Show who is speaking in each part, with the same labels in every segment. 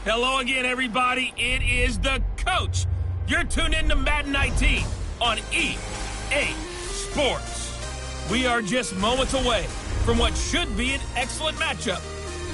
Speaker 1: Hello again, everybody. It is the coach. You're tuned in to Madden 19 on EA Sports. We are just moments away from what should be an excellent matchup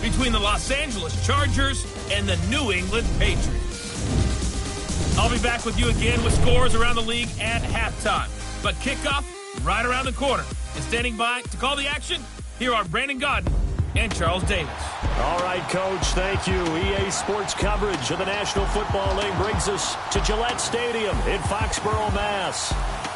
Speaker 1: between the Los Angeles Chargers and the New England Patriots. I'll be back with you again with scores around the league at halftime. But kickoff right around the corner. And standing by to call the action, here are Brandon Gaudin and Charles Davis.
Speaker 2: All right, Coach, thank you. EA Sports coverage of the National Football League brings us to Gillette Stadium in Foxborough, Mass.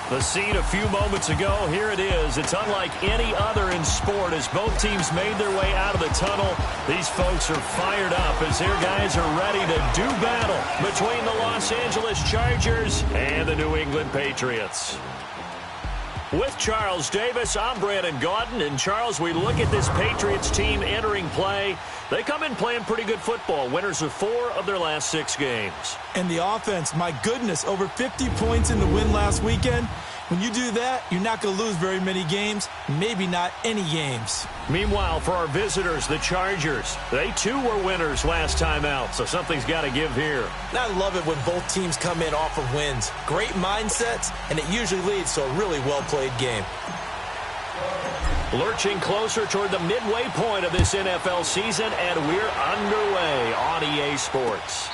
Speaker 2: The scene a few moments ago, here it is. It's unlike any other in sport as both teams made their way out of the tunnel. These folks are fired up as their guys are ready to do battle between the Los Angeles Chargers and the New England Patriots. With Charles Davis, I'm Brandon Gaudin. And, Charles, we look at this Patriots team entering play. They come in playing pretty good football. Winners of 4 of their last 6 games.
Speaker 3: And the offense, my goodness, over 50 points in the win last weekend. When you do that, you're not going to lose very many games, maybe not any games.
Speaker 2: Meanwhile, for our visitors, the Chargers, they too were winners last time out, so something's got to give here.
Speaker 3: And I love it when both teams come in off of wins. Great mindsets, and it usually leads to a really well-played game.
Speaker 2: Lurching closer toward the midway point of this NFL season, and we're underway on EA Sports.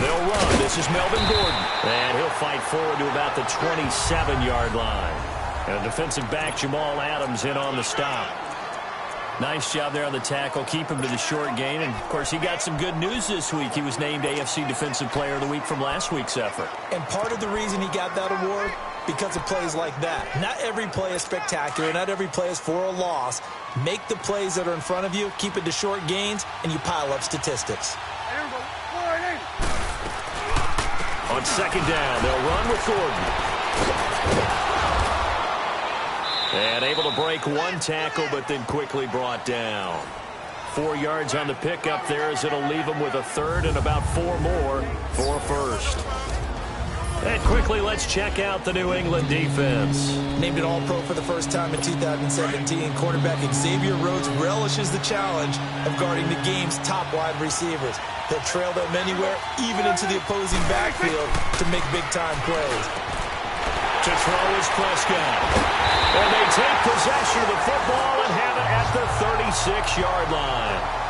Speaker 2: They'll run. This is Melvin Gordon. And he'll fight forward to about the 27-yard line. And defensive back Jamal Adams in on the stop. Nice job there on the tackle. Keep him to the short gain. And, of course, he got some good news this week. He was named AFC Defensive Player of the Week from last week's effort.
Speaker 3: And part of the reason he got that award, because of plays like that. Not every play is spectacular. Not every play is for a loss. Make the plays that are in front of you, keep it to short gains, and you pile up statistics.
Speaker 2: On second down, they'll run with Gordon. And able to break one tackle, but then quickly brought down. 4 yards on the pickup there as it'll leave them with a third and about 4 more for first. And quickly, let's check out the New England defense.
Speaker 3: Named an All-Pro for the first time in 2017, quarterback Xavier Rhodes relishes the challenge of guarding the game's top wide receivers. He'll trail them anywhere, even into the opposing backfield, to make big-time plays.
Speaker 2: To throw is Prescott. And they take possession of the football and have it at the 36-yard line.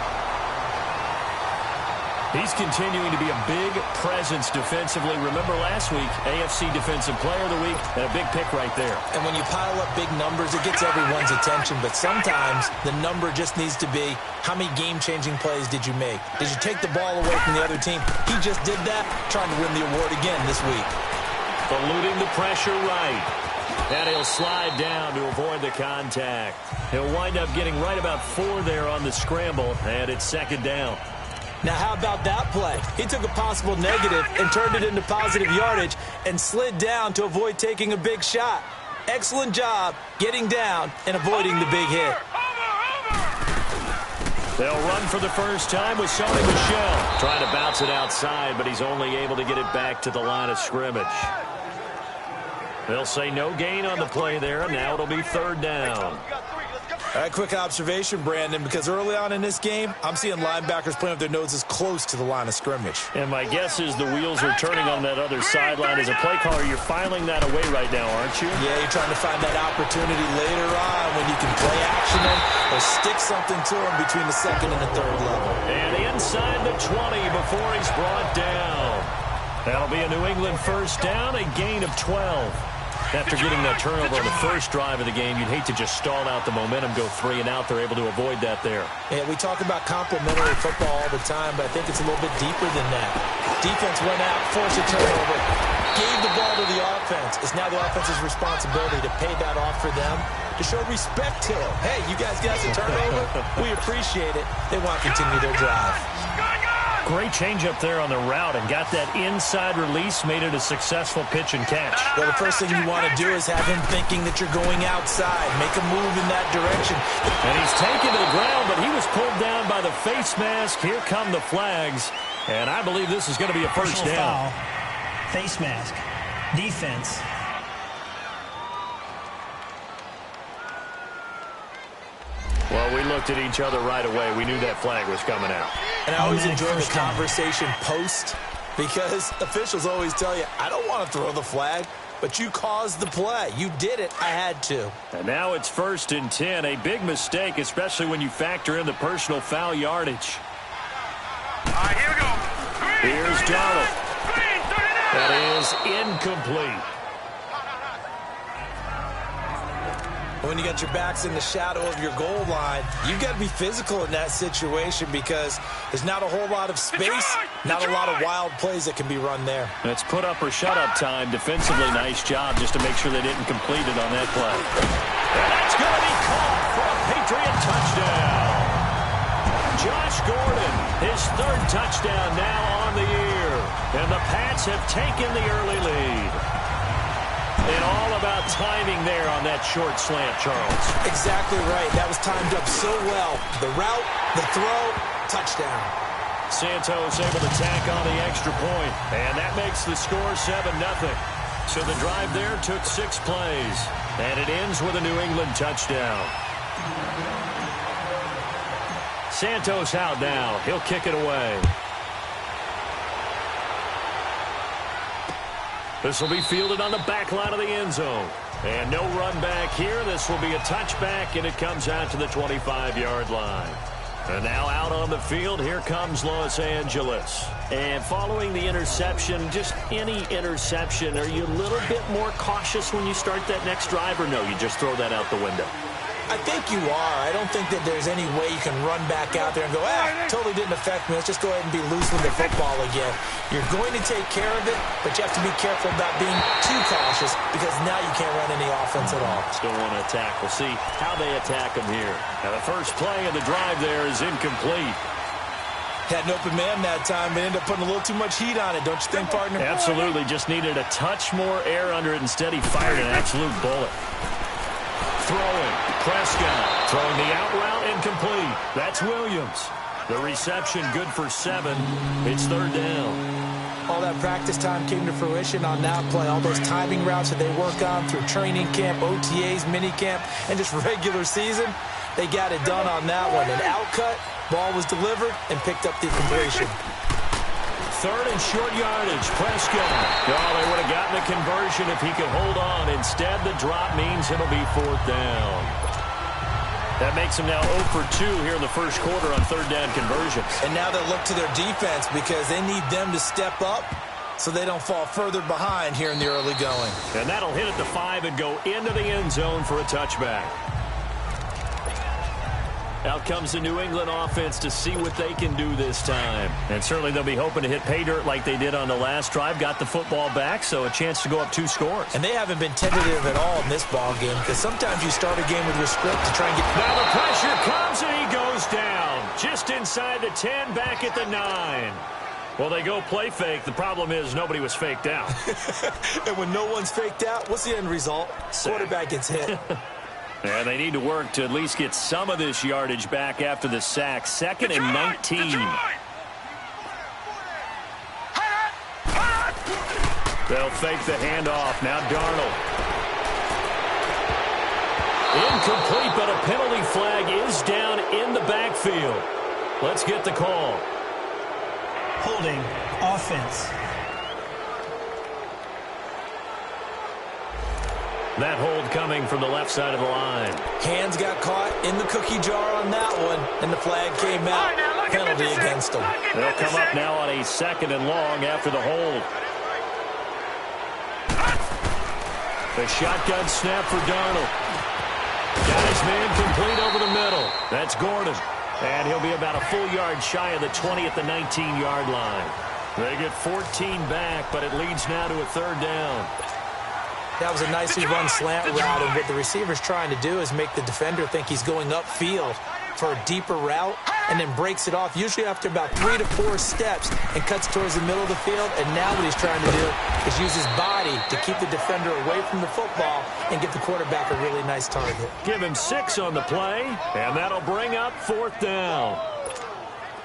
Speaker 2: He's continuing to be a big presence defensively. Remember last week, AFC Defensive Player of the Week, and a big pick right there.
Speaker 3: And when you pile up big numbers, it gets everyone's attention. But sometimes the number just needs to be, how many game-changing plays did you make? Did you take the ball away from the other team? He just did that, trying to win the award again this week.
Speaker 2: Eluding the pressure right. And he'll slide down to avoid the contact. He'll wind up getting right about 4 there on the scramble, and it's second down.
Speaker 3: Now, how about that play? He took a possible negative and turned it into positive yardage and slid down to avoid taking a big shot. Excellent job getting down and avoiding the big hit.
Speaker 2: They'll run for the first time with Sony Michel. Trying to bounce it outside, but he's only able to get it back to the line of scrimmage. They'll say no gain on the play there. Now it'll be third down.
Speaker 3: All right, quick observation, Brandon, because early on in this game, I'm seeing linebackers playing with their noses close to the line of scrimmage.
Speaker 2: And my guess is the wheels are turning on that other sideline. As a play caller, you're filing that away right now, aren't you?
Speaker 3: Yeah, you're trying to find that opportunity later on when you can play action them or stick something to them between the second and the third level.
Speaker 2: And inside the 20 before he's brought down. That'll be a New England first down, a gain of 12. After getting that turnover on the first drive of the game, you'd hate to just stall out the momentum, go 3 and out. They're able to avoid that there.
Speaker 3: Yeah, we talk about complementary football all the time, but I think it's a little bit deeper than that. Defense went out, forced a turnover, gave the ball to the offense. It's now the offense's responsibility to pay that off for them, to show respect to them. Hey, you guys got the turnover? We appreciate it. They want to continue their drive.
Speaker 2: Great changeup there on the route and got that inside release, made it a successful pitch and catch.
Speaker 3: Well, the first thing you want to do is have him thinking that you're going outside. Make a move in that direction.
Speaker 2: And he's taken to the ground, but he was pulled down by the face mask. Here come the flags, and I believe this is going to be a first down.
Speaker 4: Foul, face mask, defense.
Speaker 2: Well, we looked at each other right away. We knew that flag was coming out.
Speaker 3: And I always enjoy the conversation post, because officials always tell you, I don't want to throw the flag, but you caused the play. You did it. I had to.
Speaker 2: And now it's 1st and 10. A big mistake, especially when you factor in the personal foul yardage.
Speaker 5: All right, here we go.
Speaker 2: Here's Darnold. That is incomplete.
Speaker 3: When you got your backs in the shadow of your goal line, you've got to be physical in that situation because there's not a whole lot of space, not a lot of wild plays that can be run there.
Speaker 2: It's put up or shut up time. Defensively, nice job just to make sure they didn't complete it on that play. And that's going to be caught for a Patriot touchdown. Josh Gordon, his 3rd touchdown now on the year. And the Pats have taken the early lead. And all about timing there on that short slant, Charles.
Speaker 3: Exactly right. That was timed up so well. The route, the throw, touchdown.
Speaker 2: Santos able to tack on the extra point. And that makes the score 7-0. So the drive there took 6 plays. And it ends with a New England touchdown. Santos out now. He'll kick it away. This will be fielded on the back line of the end zone. And no run back here. This will be a touchback, and it comes out to the 25-yard line. And now out on the field, here comes Los Angeles. And following the interception, just any interception, are you a little bit more cautious when you start that next drive, or no, you just throw that out the window?
Speaker 3: I think you are. I don't think that there's any way you can run back out there and go, totally didn't affect me. Let's just go ahead and be loose with the football again. You're going to take care of it, but you have to be careful about being too cautious because now you can't run any offense at all.
Speaker 2: Still want to attack. We'll see how they attack them here. Now the first play of the drive there is incomplete.
Speaker 3: Had an open man that time, but ended up putting a little too much heat on it, don't you think, partner?
Speaker 2: Absolutely. Just needed a touch more air under it. Instead, he fired an absolute bullet. Throwing. Prescott throwing the out route incomplete. That's Williams. The reception good for 7. It's 3rd down.
Speaker 3: All that practice time came to fruition on that play. All those timing routes that they work on through training camp, OTAs, minicamp, and just regular season, they got it done on that one. An out cut, ball was delivered, and picked up the completion.
Speaker 2: 3rd and short yardage. Prescott. Oh, they would have gotten the conversion if he could hold on. Instead, the drop means it'll be 4th down. That makes them now 0 for 2 here in the first quarter on 3rd down conversions.
Speaker 3: And now they'll look to their defense because they need them to step up so they don't fall further behind here in the early going.
Speaker 2: And that'll hit at the 5 and go into the end zone for a touchback. Out comes the New England offense to see what they can do this time. And certainly they'll be hoping to hit pay dirt like they did on the last drive. Got the football back, so a chance to go up 2 scores.
Speaker 3: And they haven't been tentative at all in this ball game because sometimes you start a game with your script to try and get...
Speaker 2: Now the pressure comes and he goes down. Just inside the 10, back at the 9. Well, they go play fake. The problem is nobody was faked out.
Speaker 3: And when no one's faked out, what's the end result? Quarterback gets hit.
Speaker 2: And they need to work to at least get some of this yardage back after the sack. 2nd and 19. They'll fake the handoff. Now Darnold. Incomplete, but a penalty flag is down in the backfield. Let's get the call.
Speaker 4: Holding offense.
Speaker 2: That hold coming from the left side of the line.
Speaker 3: Hands got caught in the cookie jar on that one, and the flag came out. Penalty against them.
Speaker 2: They'll come up now on a 2nd and long after the hold. The shotgun snap for Darnold. Got his man complete over the middle. That's Gordon. And he'll be about a full yard shy of the 20 at the 19-yard line. They get 14 back, but it leads now to a 3rd down.
Speaker 3: That was a nicely run slant route, and what the receiver's trying to do is make the defender think he's going upfield for a deeper route. and then breaks it off, usually after about 3 to 4 steps, and cuts towards the middle of the field. And now what he's trying to do is use his body to keep the defender away from the football and get the quarterback a really nice target.
Speaker 2: Give him 6 on the play, and that'll bring up 4th down.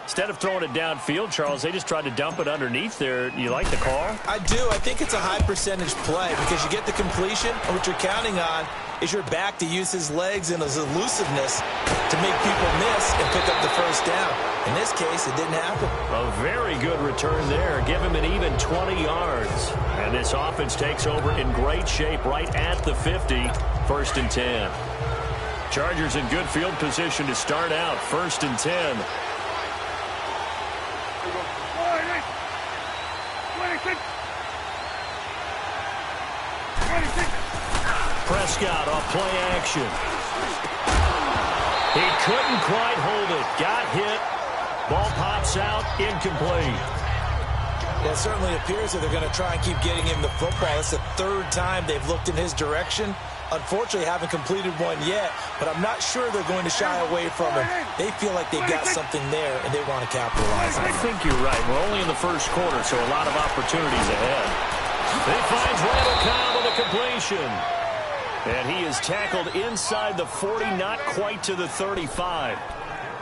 Speaker 2: Instead of throwing it downfield, Charles, they just tried to dump it underneath there. You like the call?
Speaker 3: I do. I think it's a high percentage play because you get the completion, and what you're counting on is your back to use his legs and his elusiveness to make people miss and pick up the first down. In this case, it didn't happen.
Speaker 2: A very good return there. Give him an even 20 yards. And this offense takes over in great shape right at the 50, 1st and 10. Chargers in good field position to start out, 1st and 10. Prescott off play action. He couldn't quite hold it. Got hit. Ball pops out. Incomplete.
Speaker 3: It certainly appears that they're going to try and keep getting him the football. It's the 3rd time they've looked in his direction. Unfortunately, haven't completed one yet, but I'm not sure they're going to shy away from him. They feel like they've got something there, and they want to capitalize on it.
Speaker 2: I think you're right. We're only in the 1st quarter, so a lot of opportunities ahead. He finds Randall Cobb with a completion. And he is tackled inside the 40, not quite to the 35.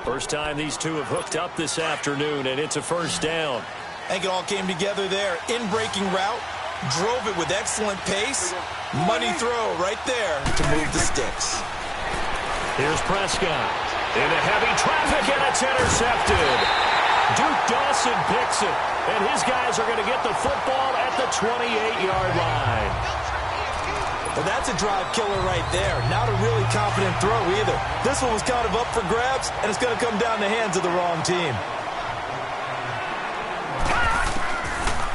Speaker 2: First time these two have hooked up this afternoon, and it's a 1st down.
Speaker 3: I think it all came together there. In-breaking route, drove it with excellent pace. Money throw right there to move the sticks.
Speaker 2: Here's Prescott. Into heavy traffic, and it's intercepted. Duke Dawson picks it, and his guys are going to get the football at the 28-yard line.
Speaker 3: Well, that's a drive killer right there. Not a really confident throw either. This one was kind of up for grabs, and it's going to come down the hands of the wrong team.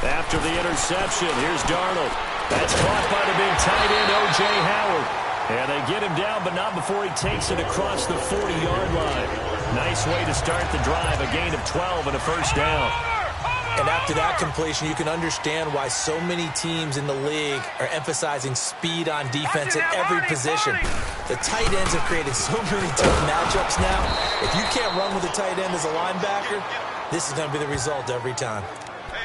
Speaker 2: After the interception, here's Darnold. That's caught by the big tight end, O.J. Howard. And they get him down, but not before he takes it across the 40-yard line. Nice way to start the drive, a gain of 12 and a 1st down.
Speaker 3: And after that completion, you can understand why so many teams in the league are emphasizing speed on defense at every position. The tight ends have created so many tough matchups now. If you can't run with a tight end as a linebacker, this is going to be the result every time.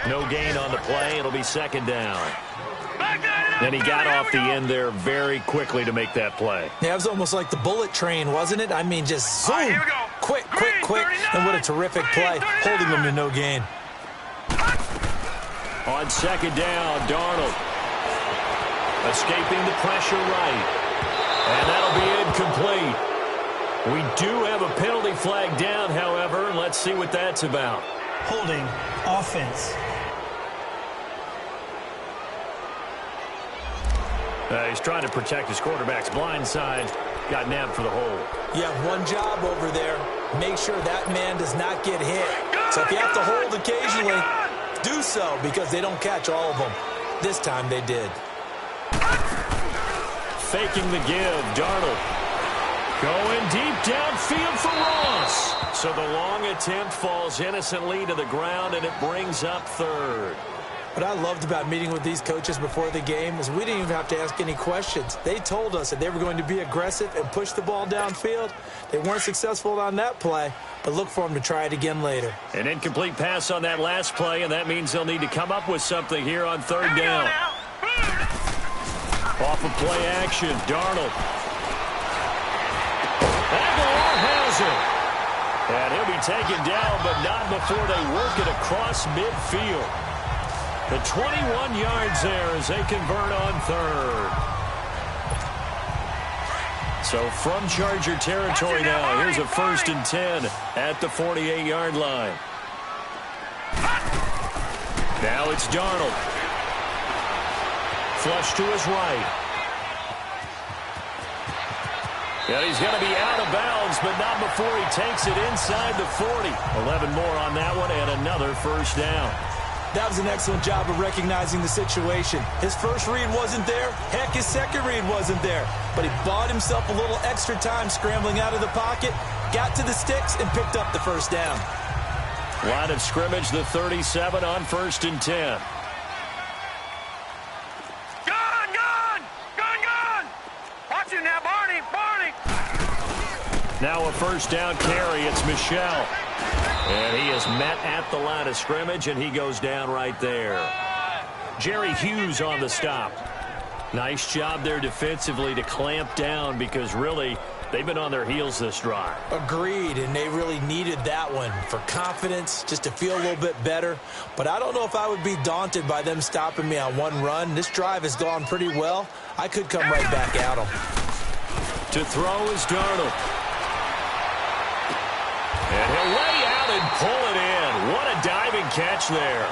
Speaker 2: No gain on the play. It'll be 2nd down. And he got off the end there very quickly to make that play.
Speaker 3: Yeah, it was almost like the bullet train, wasn't it? I mean, just zoom. Quick. And what a terrific play, holding them to no gain.
Speaker 2: On 2nd down, Darnold. Escaping the pressure right. And that'll be incomplete. We do have a penalty flag down, however. Let's see what that's about.
Speaker 4: Holding offense.
Speaker 2: He's trying to protect his quarterback's blind side. Got nabbed for the hold.
Speaker 3: You have one job over there. Make sure that man does not get hit. So if you have to hold occasionally, do so because they don't catch all of them. This time they did.
Speaker 2: Faking the give, Darnold. Going deep downfield for Ross. So the long attempt falls innocently to the ground, and it brings up 3rd.
Speaker 3: What I loved about meeting with these coaches before the game is we didn't even have to ask any questions. They told us that they were going to be aggressive and push the ball downfield. They weren't successful on that play, but look for them to try it again later.
Speaker 2: An incomplete pass on that last play, and that means they'll need to come up with something here on 3rd down. Off of play action, Darnold. Aguilar has it. And he'll be taken down, but not before they work it across midfield. The 21 yards there as they convert on 3rd. So from Charger territory now, here's a 1st and 10 at the 48-yard line. Now it's Darnold. Flush to his right. And he's going to be out of bounds, but not before he takes it inside the 40. 11 more on that one and another 1st down.
Speaker 3: That was an excellent job of recognizing the situation. His first read wasn't there. Heck, his second read wasn't there. But he bought himself a little extra time scrambling out of the pocket, got to the sticks, and picked up the 1st down.
Speaker 2: Line of scrimmage, the 37 on 1st and 10.
Speaker 5: Gun! Watch it now, Barney!
Speaker 2: Now a 1st down carry. It's Michelle. And he is met at the line of scrimmage, and he goes down right there. Jerry Hughes on the stop. Nice job there defensively to clamp down because really they've been on their heels this drive.
Speaker 3: Agreed, and they really needed that one for confidence, just to feel a little bit better. But I don't know if I would be daunted by them stopping me on one run. This drive has gone pretty well. I could come right back at them.
Speaker 2: To throw is Darnold. And he'll lay out and pull it in. What a diving catch there.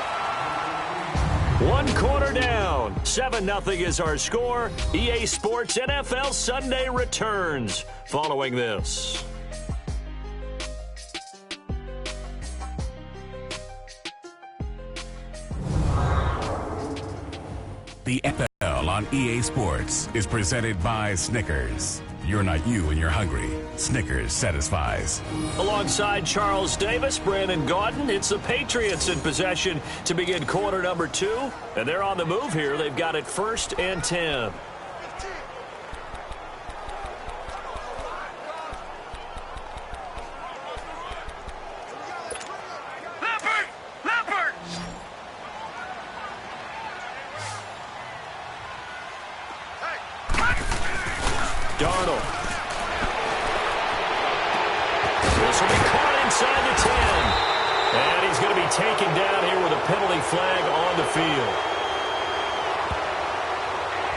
Speaker 2: 1 quarter down. 7-0 is our score. EA Sports NFL Sunday returns following this.
Speaker 6: The NFL on EA Sports is presented by Snickers. You're not you when you're hungry. Snickers satisfies.
Speaker 2: Alongside Charles Davis, Brandon Gaudin, it's the Patriots in possession to begin quarter number 2. And they're on the move here. They've got it 1st and 10. Darnold. This will be caught inside the 10. And he's going to be taken down here with a penalty flag on the field.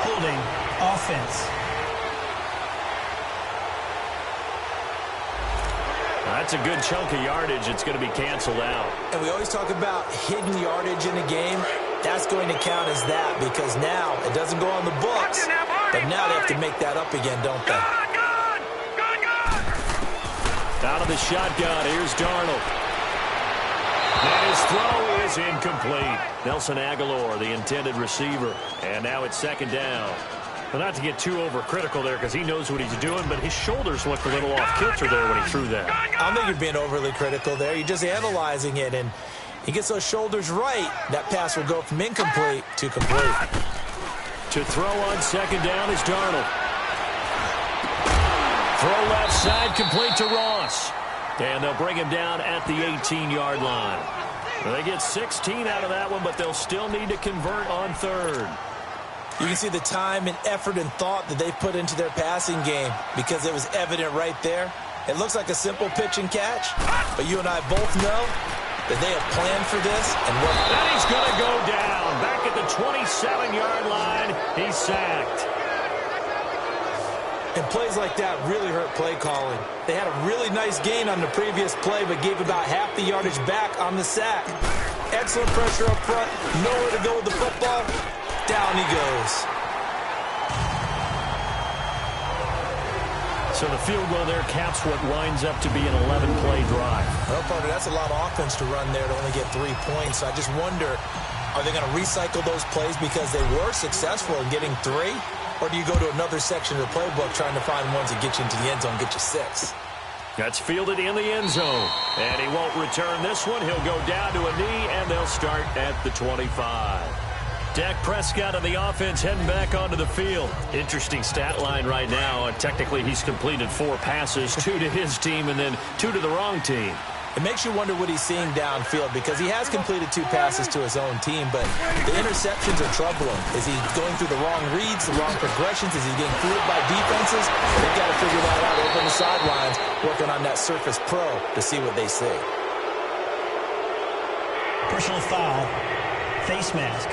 Speaker 4: Holding offense.
Speaker 2: That's a good chunk of yardage. It's going to be canceled out.
Speaker 3: And we always talk about hidden yardage in a game. That's going to count as that because now it doesn't go on the books. But now they have to make that up again, don't they?
Speaker 2: Out of the shotgun, here's Darnold. And his throw is incomplete. Nelson Aguilar, the intended receiver. And now it's 2nd down. Well, not to get too overcritical there because he knows what he's doing, but his shoulders looked a little off kilter there when he threw that.
Speaker 3: I don't think you're being overly critical there. You're just analyzing it, and he gets those shoulders right. That pass will go from incomplete to complete.
Speaker 2: To throw on 2nd down is Darnold. Throw left side, complete to Ross. And they'll bring him down at the 18-yard line. Well, they get 16 out of that one, but they'll still need to convert on 3rd.
Speaker 3: You can see the time and effort and thought that they put into their passing game because it was evident right there. It looks like a simple pitch and catch, but you and I both know that they have planned for this and worked.
Speaker 2: And he's going to go down. Back at the 27-yard line, he's sacked.
Speaker 3: And plays like that really hurt play calling. They had a really nice gain on the previous play, but gave about half the yardage back on the sack. Excellent pressure up front. Nowhere to go with the football. Down he goes.
Speaker 2: So the field goal there caps what winds up to be an 11-play drive.
Speaker 3: Well, partner, that's a lot of offense to run there to only get 3 points. I just wonder, are they going to recycle those plays because they were successful in getting 3? Or do you go to another section of the playbook trying to find ones that get you into the end zone, get you 6?
Speaker 2: That's fielded in the end zone. And he won't return this one. He'll go down to a knee, and they'll start at the 25. Dak Prescott of the offense heading back onto the field. Interesting stat line right now. Technically, he's completed 4 passes, 2 to his team and then 2 to the wrong team.
Speaker 3: It makes you wonder what he's seeing downfield because he has completed 2 passes to his own team, but the interceptions are troubling. Is he going through the wrong reads, the wrong progressions? Is he getting fooled by defenses? They've got to figure that out over on the sidelines, working on that Surface Pro to see what they see.
Speaker 4: Personal foul. Face mask.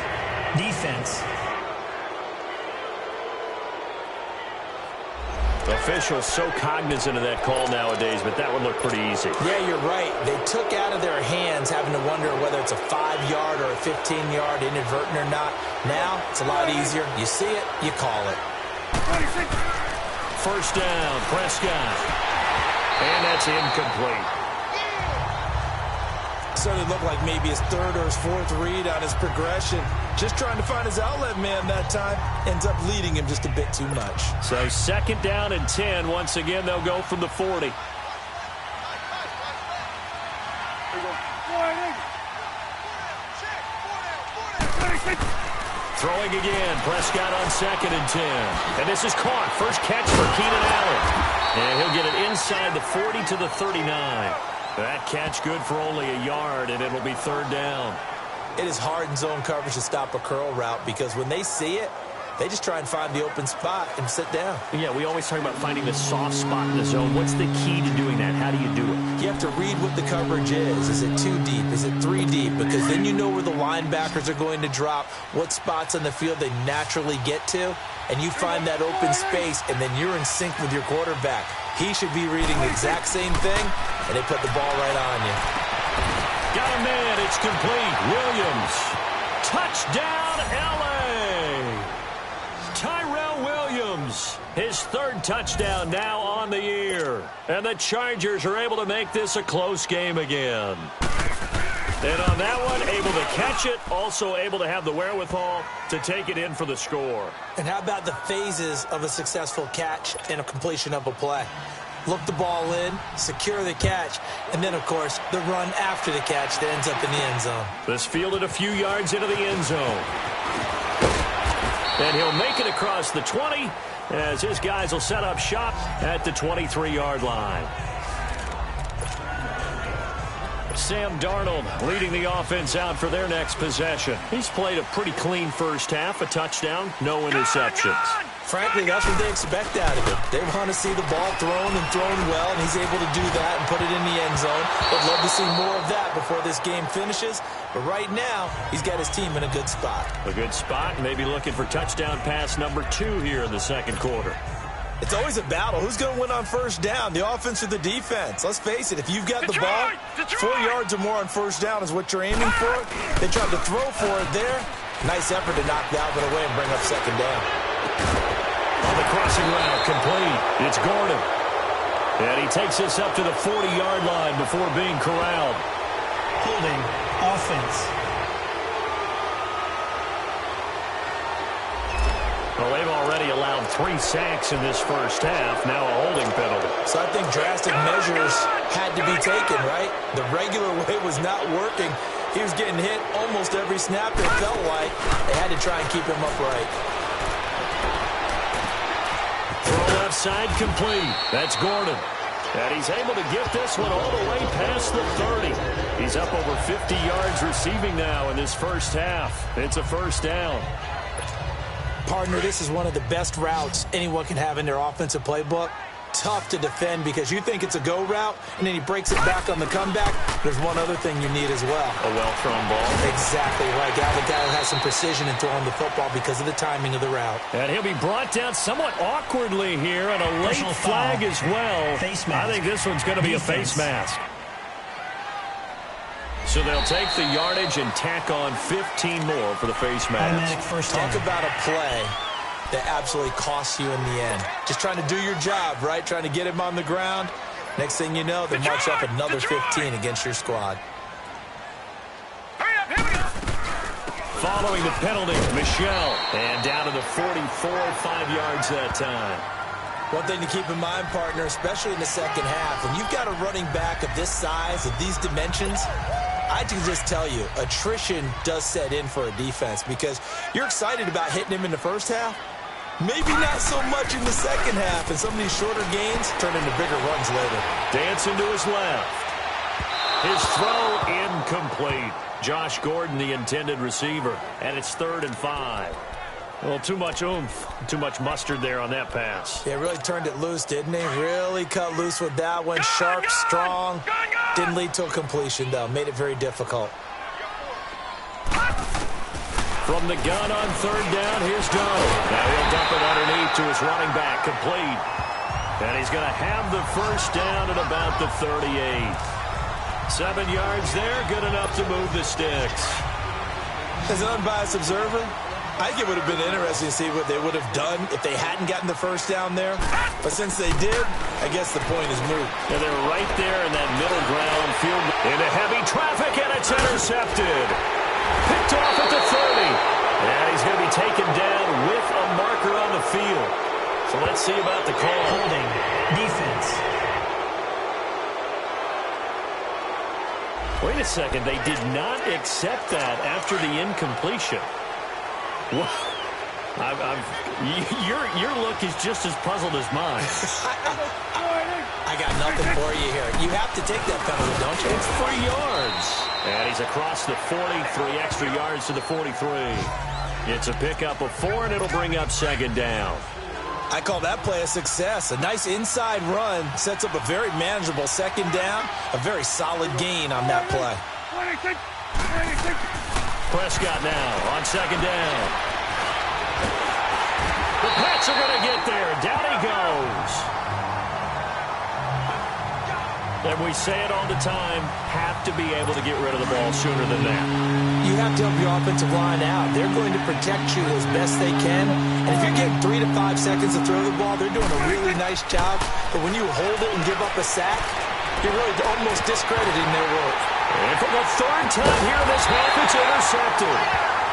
Speaker 4: Defense.
Speaker 2: Officials so cognizant of that call nowadays, but that would look pretty easy.
Speaker 3: Yeah, you're right. They took out of their hands having to wonder whether it's a 5-yard or a 15-yard inadvertent or not. Now, it's a lot easier. You see it, you call it.
Speaker 2: 1st down, Prescott. And that's incomplete.
Speaker 3: Certainly looked like maybe his 3rd or his 4th read on his progression. Just trying to find his outlet man that time. Ends up leading him just a bit too much.
Speaker 2: So 2nd down and 10. Once again, they'll go from the 40. Throwing again. Prescott on 2nd and 10. And this is caught. First catch for Keenan Allen. And he'll get it inside the 40 to the 39. That catch good for only a yard, and it'll be third down.
Speaker 3: It is hard in zone coverage to stop a curl route because when they see it, they just try and find the open spot and sit down.
Speaker 2: Yeah, we always talk about finding the soft spot in the zone. What's the key to doing that? How do you do it?
Speaker 3: You have to read what the coverage is. Is it 2 deep? Is it 3 deep? Because then you know where the linebackers are going to drop, what spots on the field they naturally get to, and you find that open space, and then you're in sync with your quarterback. He should be reading the exact same thing, and they put the ball right on you.
Speaker 2: Got a man. It's complete. Williams. Touchdown, L.A. Tyrell Williams, his third touchdown now on the year. And the Chargers are able to make this a close game again. And on that one, able to catch it, also able to have the wherewithal to take it in for the score.
Speaker 3: And how about the phases of a successful catch and a completion of a play? Look the ball in, secure the catch, and then, of course, the run after the catch that ends up in the end zone.
Speaker 2: This fielded a few yards into the end zone. And he'll make it across the 20 as his guys will set up shop at the 23-yard line. Sam Darnold leading the offense out for their next possession. He's played a pretty clean first half, a touchdown, no interceptions.
Speaker 3: Frankly, that's what they expect out of him. They want to see the ball thrown and thrown well, and he's able to do that and put it in the end zone. But love to see more of that before this game finishes. But right now, he's got his team in a good spot.
Speaker 2: A good spot, maybe looking for touchdown pass number 2 here in the second quarter.
Speaker 3: It's always a battle. Who's going to win on first down, the offense or the defense? Let's face it, if you've got the ball, 4 yards or more on first down is what you're aiming for. They tried to throw for it there. Nice effort to knock that one away and bring up second down.
Speaker 2: On the crossing route, complete. It's Gordon. And he takes this up to the 40-yard line before being corralled.
Speaker 4: Holding offense.
Speaker 2: Well, they've already allowed 3 sacks in this first half. Now a holding penalty.
Speaker 3: So I think drastic measures had to be taken, right? The regular way was not working. He was getting hit almost every snap, it felt like. They had to try and keep him upright.
Speaker 2: Throw left side complete. That's Gordon. And he's able to get this one all the way past the 30. He's up over 50 yards receiving now in this first half. It's a first down.
Speaker 3: Partner, this is one of the best routes anyone can have in their offensive playbook. Tough to defend because you think it's a go route, and then he breaks it back on the comeback. There's one other thing you need as well.
Speaker 2: A well-thrown ball.
Speaker 3: Exactly right. The guy who has some precision in throwing the football because of the timing of the route.
Speaker 2: And he'll be brought down somewhat awkwardly here, and a late flag as well.
Speaker 4: Face mask.
Speaker 2: I think this one's going to be a face mask. So they'll take the yardage and tack on 15 more for the face mask.
Speaker 3: Talk about a play that absolutely costs you in the end. Just trying to do your job, right? Trying to get him on the ground. Next thing you know, they march up another 15 against your squad.
Speaker 2: Following the penalty, Michelle. And down to the 44, 5 yards that time.
Speaker 3: One thing to keep in mind, partner, especially in the second half, when you've got a running back of this size, of these dimensions, I can just tell you, attrition does set in for a defense because you're excited about hitting him in the first half. Maybe not so much in the second half, and some of these shorter gains turn into bigger runs later.
Speaker 2: Dancing to his left. His throw incomplete. Josh Gordon, the intended receiver, and it's 3rd and 5. Well, too much oomph, too much mustard there on that pass.
Speaker 3: Yeah, really turned it loose, didn't he? Really cut loose with that one. Sharp, strong. Didn't lead to a completion, though. Made it very difficult.
Speaker 2: From the gun on 3rd down, here's Donald. Now he'll dump it underneath to his running back, complete. And he's going to have the first down at about the 38. 7 yards there, good enough to move the sticks.
Speaker 3: As an unbiased observer, I think it would have been interesting to see what they would have done if they hadn't gotten the first down there. But since they did, I guess the point is moot.
Speaker 2: And they're right there in that middle ground field. Into heavy traffic, and it's intercepted. Picked off at the 30. And he's going to be taken down with a marker on the field. So let's see about the call.
Speaker 4: Holding. Defense.
Speaker 2: Wait a second. They did not accept that after the incompletion. Well, your look is just as puzzled as mine.
Speaker 3: I I got nothing for you here. You have to take that penalty, don't you?
Speaker 2: It's 3 yards. And he's across the 40, 3 extra yards to the 43. It's a pickup of 4, and it'll bring up second down.
Speaker 3: I call that play a success. A nice inside run sets up a very manageable second down. A very solid gain on that play.
Speaker 2: Prescott now on second down. The Pats are going to get there. Down he goes. And we say it all the time, have to be able to get rid of the ball sooner than that.
Speaker 3: You have to help your offensive line out. They're going to protect you as best they can. And if you're getting 3 to 5 seconds to throw the ball, they're doing a really nice job. But when you hold it and give up a sack, you're really almost discrediting their work.
Speaker 2: And for the 3rd time here in this half, it's intercepted.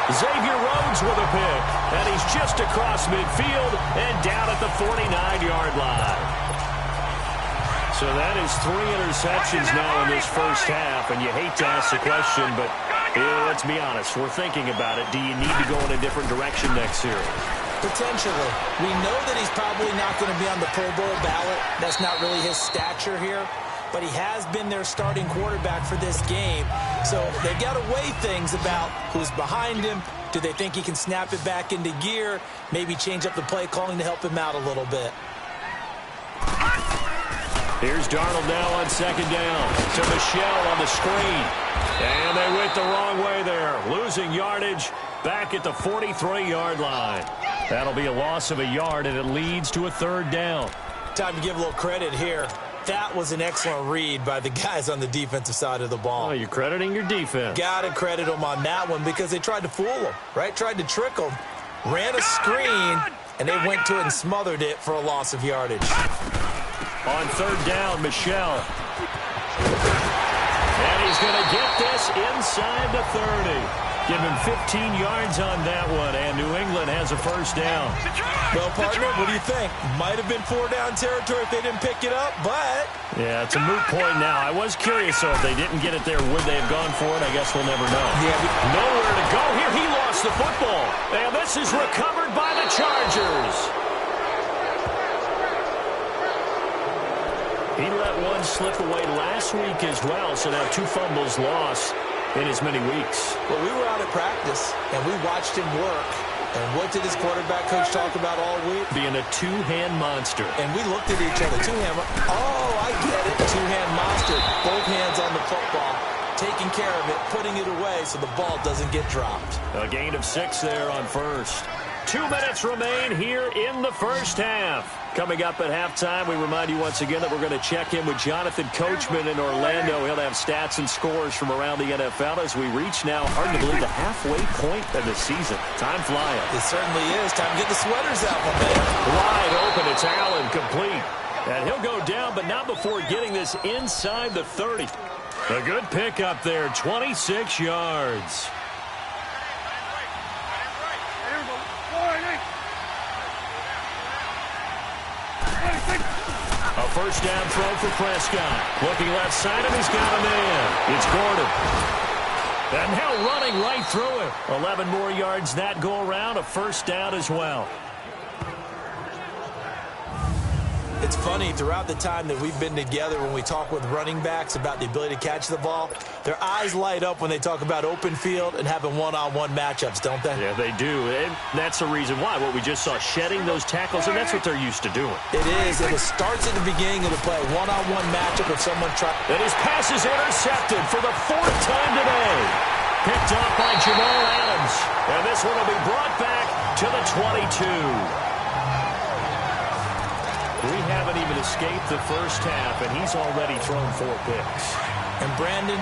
Speaker 2: Xavier Rhodes with a pick. And he's just across midfield and down at the 49-yard line. So that is 3 interceptions now in this first half, and you hate to ask the question, but let's be honest, we're thinking about it. Do you need to go in a different direction next series?
Speaker 3: Potentially. We know that he's probably not going to be on the Pro Bowl ballot. That's not really his stature here, but he has been their starting quarterback for this game. So they've got to weigh things about who's behind him. Do they think he can snap it back into gear? Maybe change up the play calling to help him out a little bit.
Speaker 2: Here's Darnold now on second down to Michelle on the screen. And they went the wrong way there. Losing yardage back at the 43-yard line. That'll be a loss of a yard, and it leads to a 3rd down.
Speaker 3: Time to give a little credit here. That was an excellent read by the guys on the defensive side of the ball.
Speaker 2: Oh, you're crediting your defense.
Speaker 3: Got to credit them on that one because they tried to fool them, right? Tried to trick them. Ran a screen, and they went to it and smothered it for a loss of yardage.
Speaker 2: On 3rd down, Michelle. And he's going to get this inside the 30. Give him 15 yards on that one, and New England has a 1st down.
Speaker 3: Well, partner, what do you think? Might have been 4-down territory if they didn't pick it up, but...
Speaker 2: Yeah, it's a moot point now. I was curious, though, if they didn't get it there, would they have gone for it? I guess we'll never know.
Speaker 3: Yeah,
Speaker 2: nowhere to go here. He lost the football. And this is recovered by the Chargers. He let one slip away last week as well, so now 2 fumbles lost in as many weeks.
Speaker 3: Well, we were out at practice, and we watched him work. And what did his quarterback coach talk about all week?
Speaker 2: Being a 2-hand monster.
Speaker 3: And we looked at each other. 2-hand. Oh, I get it. 2-hand monster. Both hands on the football. Taking care of it, putting it away so the ball doesn't get dropped.
Speaker 2: A gain of 6 there on 1st. 2 minutes remain here in the first half. Coming up at halftime, we remind you once again that we're going to check in with Jonathan Coachman in Orlando. He'll have stats and scores from around the NFL as we reach now, hard to believe, the halfway point of the season. Time flying.
Speaker 3: It certainly is. Time to get the sweaters out, my man.
Speaker 2: Wide open. It's Allen, complete. And he'll go down, but not before getting this inside the 30. A good pickup there, 26 yards. A 1st down throw for Prescott. Looking left side, and he's got a man. It's Gordon. And now running right through it. 11 more yards that go around. A 1st down as well.
Speaker 3: It's funny, throughout the time that we've been together, when we talk with running backs about the ability to catch the ball, their eyes light up when they talk about open field and having one-on-one matchups, don't they?
Speaker 2: Yeah, they do. And that's the reason why. What we just saw, shedding those tackles, and that's what they're used to doing.
Speaker 3: It is, and it starts at the beginning of the play. One-on-one matchup if someone tries.
Speaker 2: And his pass is intercepted for the 4th time today. Picked up by Jamal Adams. And this one will be brought back to the 22. We haven't even escaped the first half, and he's already thrown 4 picks.
Speaker 3: And Brandon,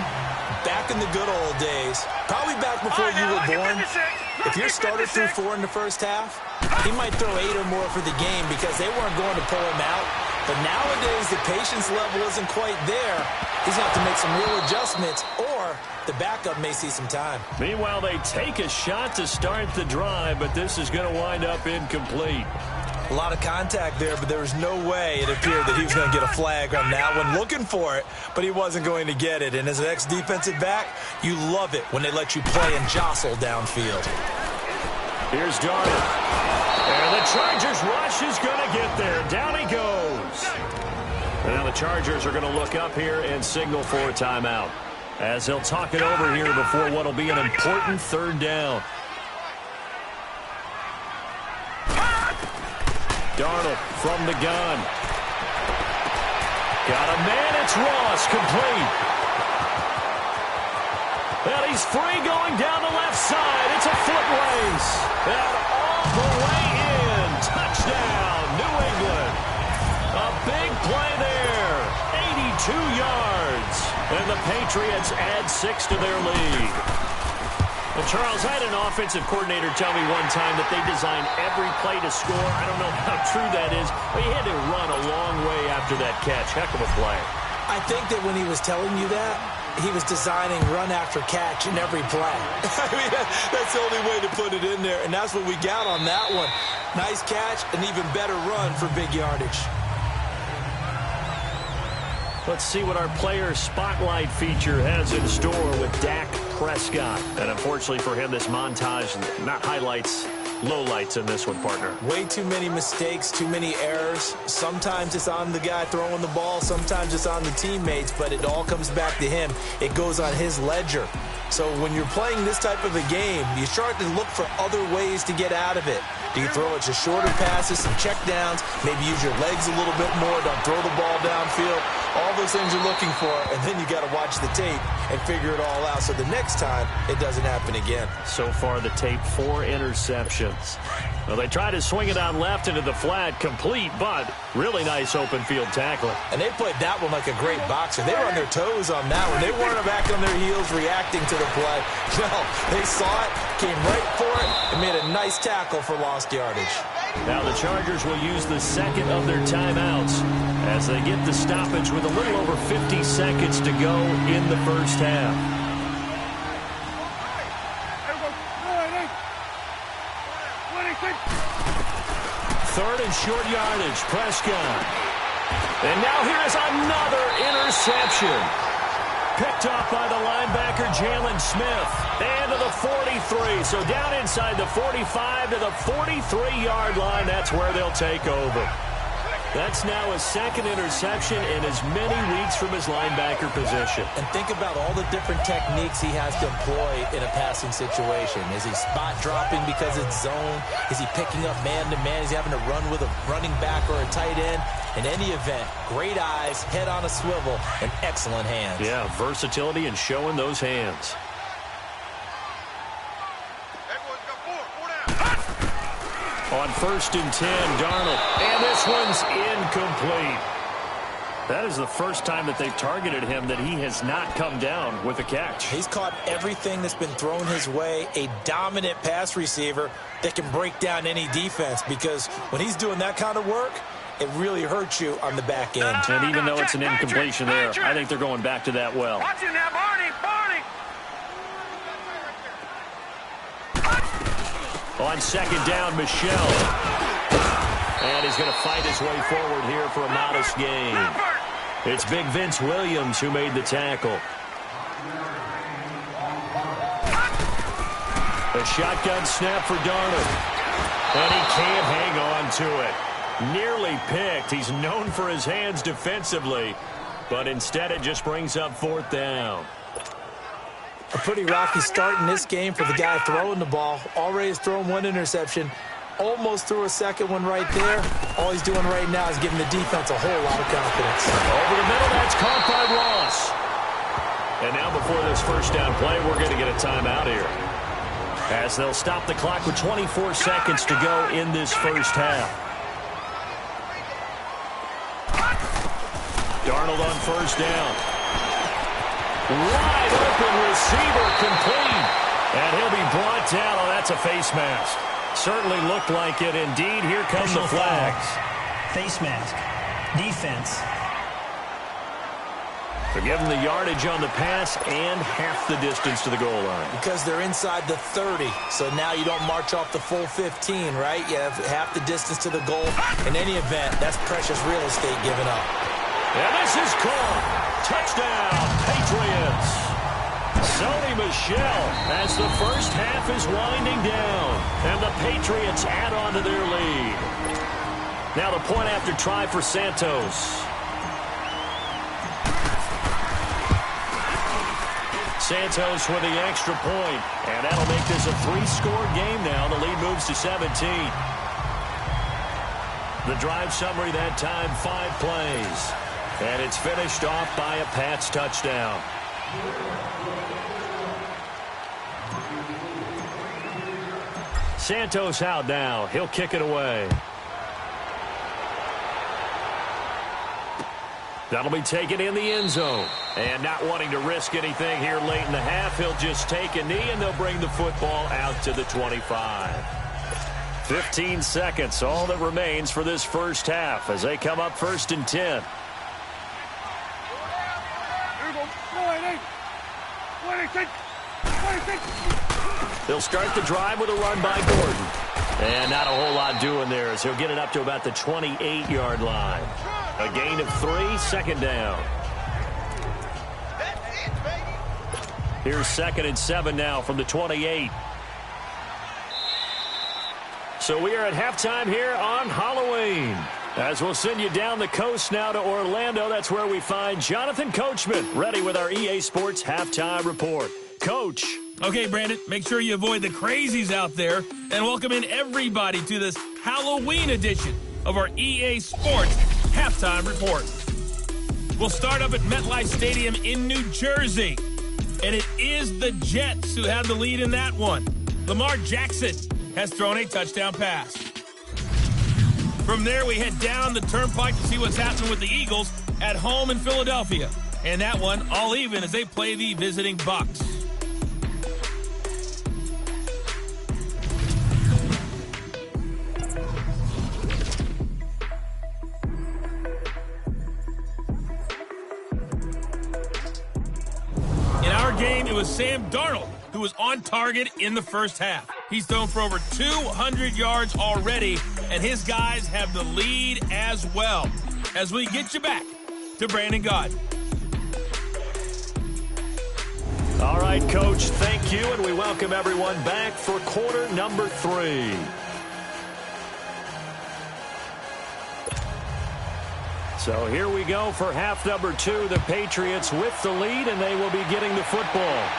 Speaker 3: back in the good old days, probably back before you were born, if your starter threw 4 in the first half, he might throw 8 or more for the game because they weren't going to pull him out. But nowadays, the patience level isn't quite there. He's going to have to make some real adjustments, or the backup may see some time.
Speaker 2: Meanwhile, they take a shot to start the drive, but this is going to wind up incomplete.
Speaker 3: A lot of contact there, but there was no way it appeared that he was going to get a flag on that one. Looking for it, but he wasn't going to get it. And as an ex-defensive back, you love it when they let you play and jostle downfield.
Speaker 2: Here's Darnold. And the Chargers rush is going to get there. Down he goes. And now the Chargers are going to look up here and signal for a timeout, as they'll talk it over here before what will be an important third down. Darnold from the gun. Got a man, it's Ross, complete. And he's free going down the left side. It's a foot race. And all the way in. Touchdown, New England. A big play there. 82 yards. And the Patriots add 6 to their lead. Well, Charles, I had an offensive coordinator tell me one time that they designed every play to score. I don't know how true that is, but he had to run a long way after that catch. Heck of a play.
Speaker 3: I think that when he was telling you that, he was designing run after catch in every play. I mean, that's the only way to put it in there, and that's what we got on that one. Nice catch, an even better run for big yardage.
Speaker 2: Let's see what our player spotlight feature has in store with Dak Prescott. And unfortunately for him, this montage, not highlights, lowlights in this one, partner.
Speaker 3: Way too many mistakes, too many errors. Sometimes it's on the guy throwing the ball. Sometimes it's on the teammates, but it all comes back to him. It goes on his ledger. So when you're playing this type of a game, you start to look for other ways to get out of it. Do you throw it to shorter passes, some check downs, maybe use your legs a little bit more, don't throw the ball downfield, all those things you're looking for, and then you got to watch the tape and figure it all out so the next time it doesn't happen again.
Speaker 2: So far the tape, 4 interceptions. Well, they tried to swing it on left into the flat, complete, but really nice open field tackling.
Speaker 3: And they played that one like a great boxer. They were on their toes on that one. They weren't back on their heels reacting to the play. No, they saw it, came right for it, and made a nice tackle for lost yardage.
Speaker 2: Now the Chargers will use the second of their timeouts as they get the stoppage with a little over 50 seconds to go in the first half. Third and short yardage, Prescott. And now here's another interception. Picked off by the linebacker, Jalen Smith. And to the 43. So down inside the 45 to the 43-yard line. That's where they'll take over. That's now his second interception in as many weeks from his linebacker position.
Speaker 3: And think about all the different techniques he has to employ in a passing situation. Is he spot dropping because it's zone? Is he picking up man-to-man? Is he having to run with a running back or a tight end? In any event, great eyes, head on a swivel, and excellent hands.
Speaker 2: Yeah, versatility and showing those hands. On 1st and 10, Darnold. And this one's incomplete. That is the first time that they've targeted him that he has not come down with a catch.
Speaker 3: He's caught everything that's been thrown his way. A dominant pass receiver that can break down any defense, because when he's doing that kind of work, it really hurts you on the back end.
Speaker 2: And even though it's an incompletion there, I think they're going back to that well.
Speaker 5: Watch him now, Barney!
Speaker 2: On 2nd down, Michelle. And he's going to fight his way forward here for a modest gain. It's big Vince Williams who made the tackle. A shotgun snap for Darnold. And he can't hang on to it. Nearly picked. He's known for his hands defensively, but instead it just brings up 4th down.
Speaker 3: A pretty rocky start in this game for the guy throwing the ball. Already has thrown 1 interception. Almost threw a second one right there. All he's doing right now is giving the defense a whole lot of confidence.
Speaker 2: Over the middle, that's caught by Ross. And now before this first down play, we're going to get a timeout here, as they'll stop the clock with 24 seconds to go in this first half. Darnold on 1st down. Wide open receiver, complete. And he'll be brought down. Oh, that's a face mask. Certainly looked like it. Indeed, here come the flags.
Speaker 4: Face mask. Defense.
Speaker 2: They're giving the yardage on the pass and half the distance to the goal line.
Speaker 3: Because they're inside the 30, so now you don't march off the full 15, right? You have half the distance to the goal. In any event, that's precious real estate given up.
Speaker 2: And this is caught. Touchdown, Patriots. Sony Michel as the first half is winding down. And the Patriots add on to their lead. Now the point after try for Santos. Santos with the extra point, and that'll make this a 3-score game now. The lead moves to 17. The drive summary that time, 5 plays. And it's finished off by a Pats touchdown. Santos out now. He'll kick it away. That'll be taken in the end zone. And not wanting to risk anything here late in the half, he'll just take a knee, and they'll bring the football out to the 25. 15 seconds, all that remains for this first half as they come up 1st and 10. They'll start the drive with a run by Gordon. And not a whole lot doing there as he'll get it up to about the 28-yard line. A gain of 3, 2nd down. Here's 2nd and 7 now from the 28. So we are at halftime here on Halloween. As we'll send you down the coast now to Orlando, that's where we find Jonathan Coachman, ready with our EA Sports Halftime Report. Coach.
Speaker 1: Okay, Brandon, make sure you avoid the crazies out there and welcome in everybody to this Halloween edition of our EA Sports Halftime Report. We'll start up at MetLife Stadium in New Jersey, and it is the Jets who have the lead in that one. Lamar Jackson has thrown a touchdown pass. From there, we head down the turnpike to see what's happening with the Eagles at home in Philadelphia. And that one all even as they play the visiting Bucs. In our game, it was Sam Darnold who was on target in the first half. He's thrown for over 200 yards already, and his guys have the lead as well. As we get you back to Brandon Gaudin.
Speaker 2: All right, Coach, thank you, and we welcome everyone back for quarter number 3. So here we go for half number 2. The Patriots with the lead, and they will be getting the football.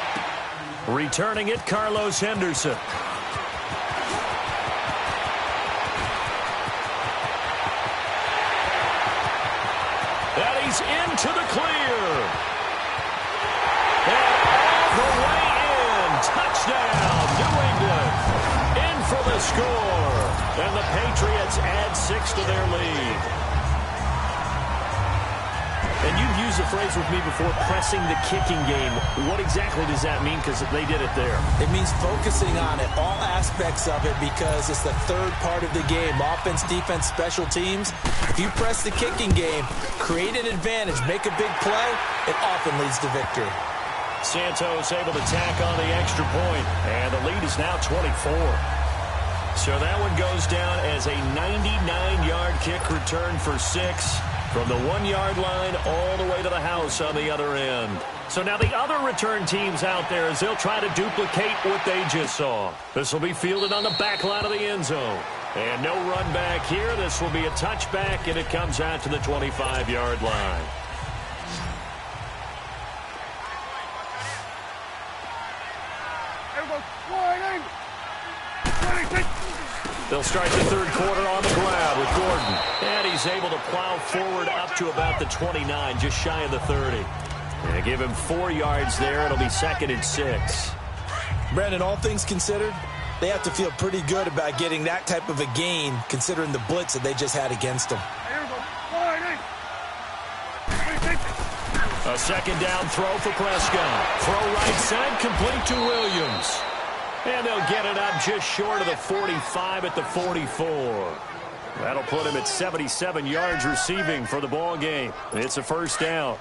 Speaker 2: Returning it, Carlos Henderson. And he's into the clear. And all the way in. Touchdown, New England. In for the score. And the Patriots add 6 to their lead. And you've used the phrase with me before, pressing the kicking game. What exactly does that mean? Because they did it there.
Speaker 3: It means focusing on it, all aspects of it, because it's the third part of the game. Offense, defense, special teams. If you press the kicking game, create an advantage, make a big play, it often leads to victory.
Speaker 2: Santos able to tack on the extra point, and the lead is now 24. So that one goes down as a 99-yard kick return for 6. From the 1-yard line all the way to the house on the other end. So now the other return teams out there as they'll try to duplicate what they just saw. This will be fielded on the back line of the end zone. And no run back here. This will be a touchback, and it comes out to the 25-yard line. They'll start the third quarter on the ground with Gordon. And he's able to plow forward up to about the 29, just shy of the 30. And give him 4 yards there. It'll be 2nd and 6.
Speaker 3: Brandon, all things considered, they have to feel pretty good about getting that type of a gain, considering the blitz that they just had against them.
Speaker 2: A 2nd down throw for Prescott. Throw right side, complete to Williams. And they'll get it up just short of the 45 at the 44. That'll put him at 77 yards receiving for the ball game. It's a first down.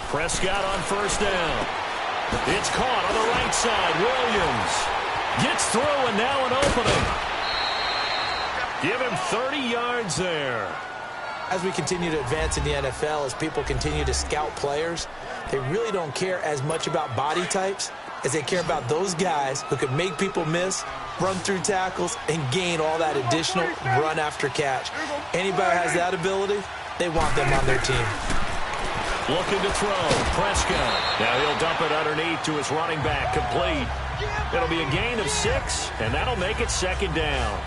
Speaker 2: Prescott on first down. It's caught on the right side. Williams gets through, and now an opening. Give him 30 yards there.
Speaker 3: As we continue to advance in the NFL, as people continue to scout players, they really don't care as much about body types as they care about those guys who can make people miss run through tackles, and gain all that additional run after catch. Anybody has that ability, they want them on their team.
Speaker 2: Looking to throw. Prescott. Now he'll dump it underneath to his running back. Complete. It'll be a gain of 6, and that'll make it second down.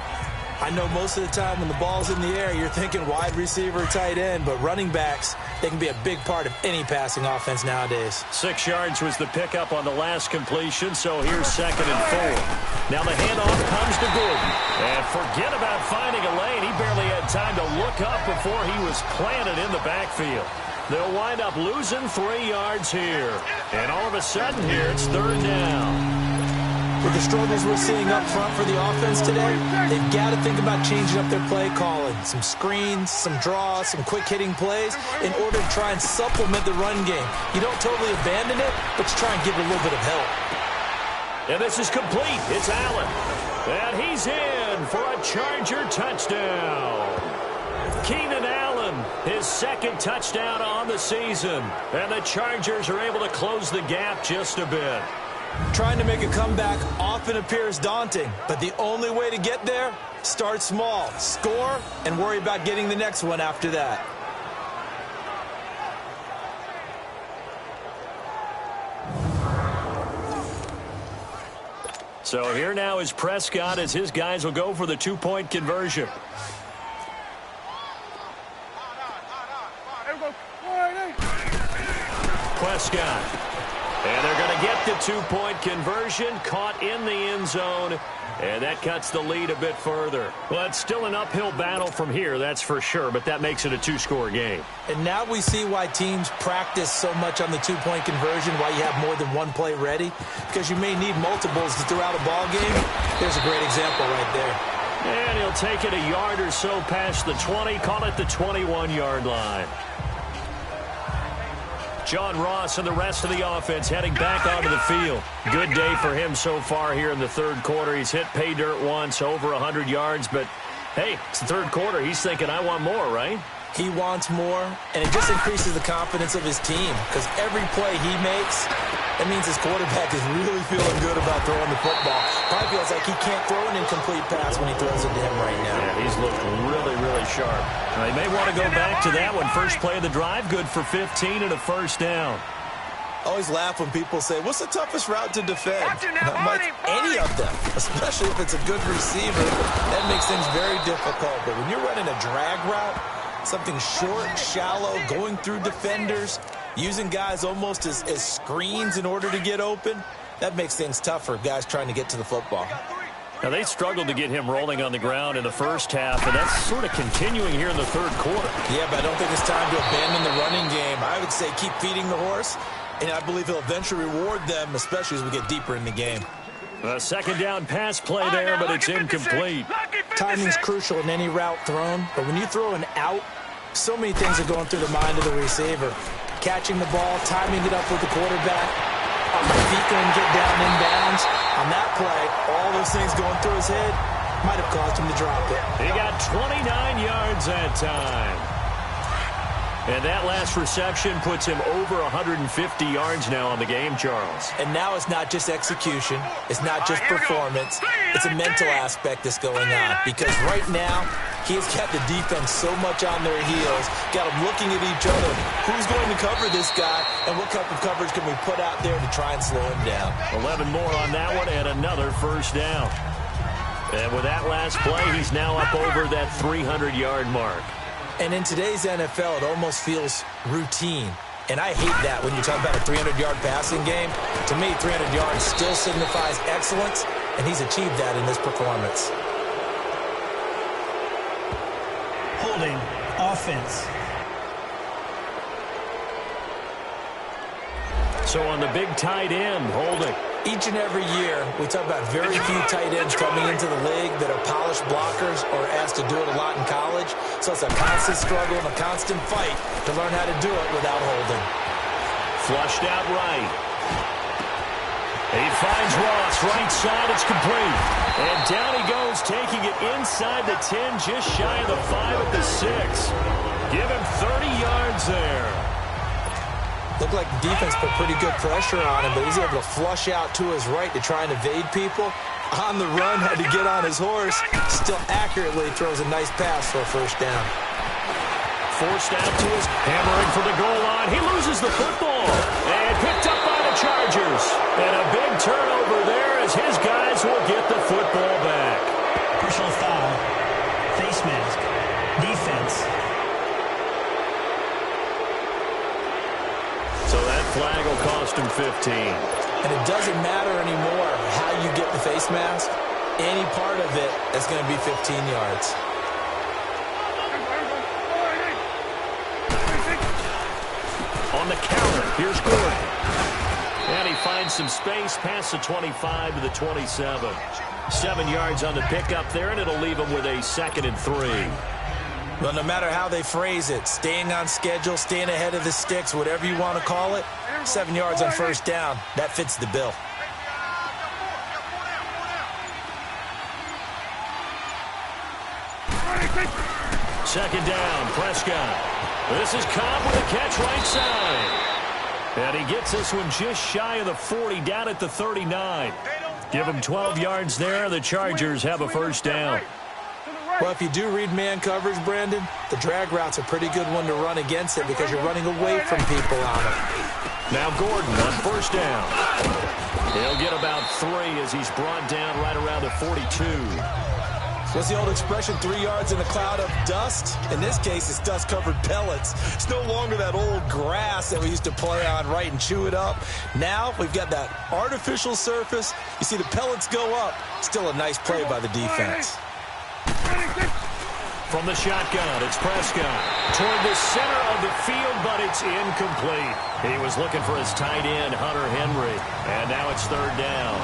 Speaker 3: I know most of the time when the ball's in the air, you're thinking wide receiver, tight end, but running backs, they can be a big part of any passing offense nowadays.
Speaker 2: 6 yards was the pickup on the last completion, so here's 2nd and 4. Now the handoff comes to Gordon. And forget about finding a lane. He barely had time to look up before he was planted in the backfield. They'll wind up losing 3 yards here. And all of a sudden here, it's 3rd down.
Speaker 3: With the struggles we're seeing up front for the offense today, they've got to think about changing up their play calling. Some screens, some draws, some quick-hitting plays in order to try and supplement the run game. You don't totally abandon it, but you try and give it a little bit of help.
Speaker 2: And this is complete. It's Allen. And he's in for a Charger touchdown. Keenan Allen, his 2nd touchdown on the season. And the Chargers are able to close the gap just a bit.
Speaker 3: Trying to make a comeback often appears daunting, but the only way to get there, start small, score, and worry about getting the next one after that.
Speaker 2: So here now is Prescott as his guys will go for the 2-point conversion. Prescott. And they're going to get the 2-point conversion, caught in the end zone, and that cuts the lead a bit further. Well, it's still an uphill battle from here, that's for sure, but that makes it a 2-score game.
Speaker 3: And now we see why teams practice so much on the 2-point conversion, why you have more than one play ready, because you may need multiples throughout a ball game. There's a great example right there.
Speaker 2: And he'll take it a yard or so past the 20, call it the 21-yard line. John Ross and the rest of the offense heading back onto the field. Good day for him so far here in the 3rd quarter. He's hit pay dirt once, over 100 yards, but hey, it's the 3rd quarter. He's thinking, I want more, right?
Speaker 3: He wants more, and it just increases the confidence of his team because every play he makes, that means his quarterback is really feeling good about throwing the football. Probably feels like he can't throw an incomplete pass when he throws it to him right now.
Speaker 2: Yeah, he's looked really, really sharp. Now, they may want to go back to that one. First play of the drive, good for 15 and a 1st down.
Speaker 3: I always laugh when people say, what's the toughest route to defend? And I'm like, any of them, especially if it's a good receiver. That makes things very difficult. But when you're running a drag route, something short, shallow, going through defenders, using guys almost as screens in order to get open, that makes things tough for guys trying to get to the football.
Speaker 2: Now, they struggled to get him rolling on the ground in the first half, and that's sort of continuing here in the 3rd quarter.
Speaker 3: Yeah, but I don't think it's time to abandon the running game. I would say keep feeding the horse, and I believe he'll eventually reward them, especially as we get deeper in the game.
Speaker 2: A 2nd down pass play there, but it's incomplete.
Speaker 3: Timing's crucial in any route thrown, but when you throw an out, so many things are going through the mind of the receiver. Catching the ball, timing it up with the quarterback. Are my feet going to get down inbounds? On that play, all those things going through his head might have caused him to drop it.
Speaker 2: He got 29 yards that time. And that last reception puts him over 150 yards now on the game, Charles.
Speaker 3: And now it's not just execution. It's not just performance. It's a mental aspect that's going on. Because right now, he has got the defense so much on their heels, got them looking at each other. Who's going to cover this guy, and what type of coverage can we put out there to try and slow him down?
Speaker 2: 11 more on that one, and another 1st down. And with that last play, he's now up over that 300-yard mark.
Speaker 3: And in today's NFL, it almost feels routine. And I hate that when you talk about a 300-yard passing game. To me, 300 yards still signifies excellence, and he's achieved that in this performance.
Speaker 4: Holding, offense.
Speaker 2: So on the big tight end, holding.
Speaker 3: Each and every year, we talk about very few tight ends coming into the league that are polished blockers or asked to do it a lot in college. So it's a constant struggle and a constant fight to learn how to do it without holding.
Speaker 2: Flushed out right. He finds Ross, right side, it's complete. And down he goes, taking it inside the 10, just shy of the 5 at the 6. Give him 30 yards there.
Speaker 3: Looked like the defense put pretty good pressure on him, but he's able to flush out to his right to try and evade people. on the run, had to get on his horse. Still accurately throws a nice pass for a first down.
Speaker 2: Forced out to his hammering for the goal line. He loses the football. And picked up by the Chargers. And a big turnover there as his guys will get the football back.
Speaker 4: Personal foul. Face mask. Defense.
Speaker 2: So that flag will cost him 15.
Speaker 3: And it doesn't matter anymore how you get the face mask. Any part of it is going to be 15 yards.
Speaker 2: On the counter, here's Gordon. And he finds some space past the 25 to the 27. 7 yards on the pickup there, and it'll leave him with a 2nd and 3.
Speaker 3: Well, no matter how they phrase it, staying on schedule, staying ahead of the sticks, whatever you want to call it, 7 yards on first down, that fits the bill.
Speaker 2: Second down, Prescott. This is Cobb with a catch right side. And he gets this one just shy of the 40, down at the 39. Give him 12 yards there. The Chargers have a first down.
Speaker 3: Well, if you do read man coverage, Brandon, the drag route's a pretty good one to run against it because you're running away from people on it.
Speaker 2: Now Gordon on first down. He'll get about 3 as he's brought down right around the 42.
Speaker 3: What's the old expression, 3 yards in a cloud of dust? In this case, it's dust-covered pellets. It's no longer that old grass that we used to play on, right, and chew it up. Now we've got that artificial surface. You see the pellets go up. Still a nice play by the defense.
Speaker 2: From the shotgun, it's Prescott. Toward the center of the field, but it's incomplete. He was looking for his tight end, Hunter Henry. And now it's third down.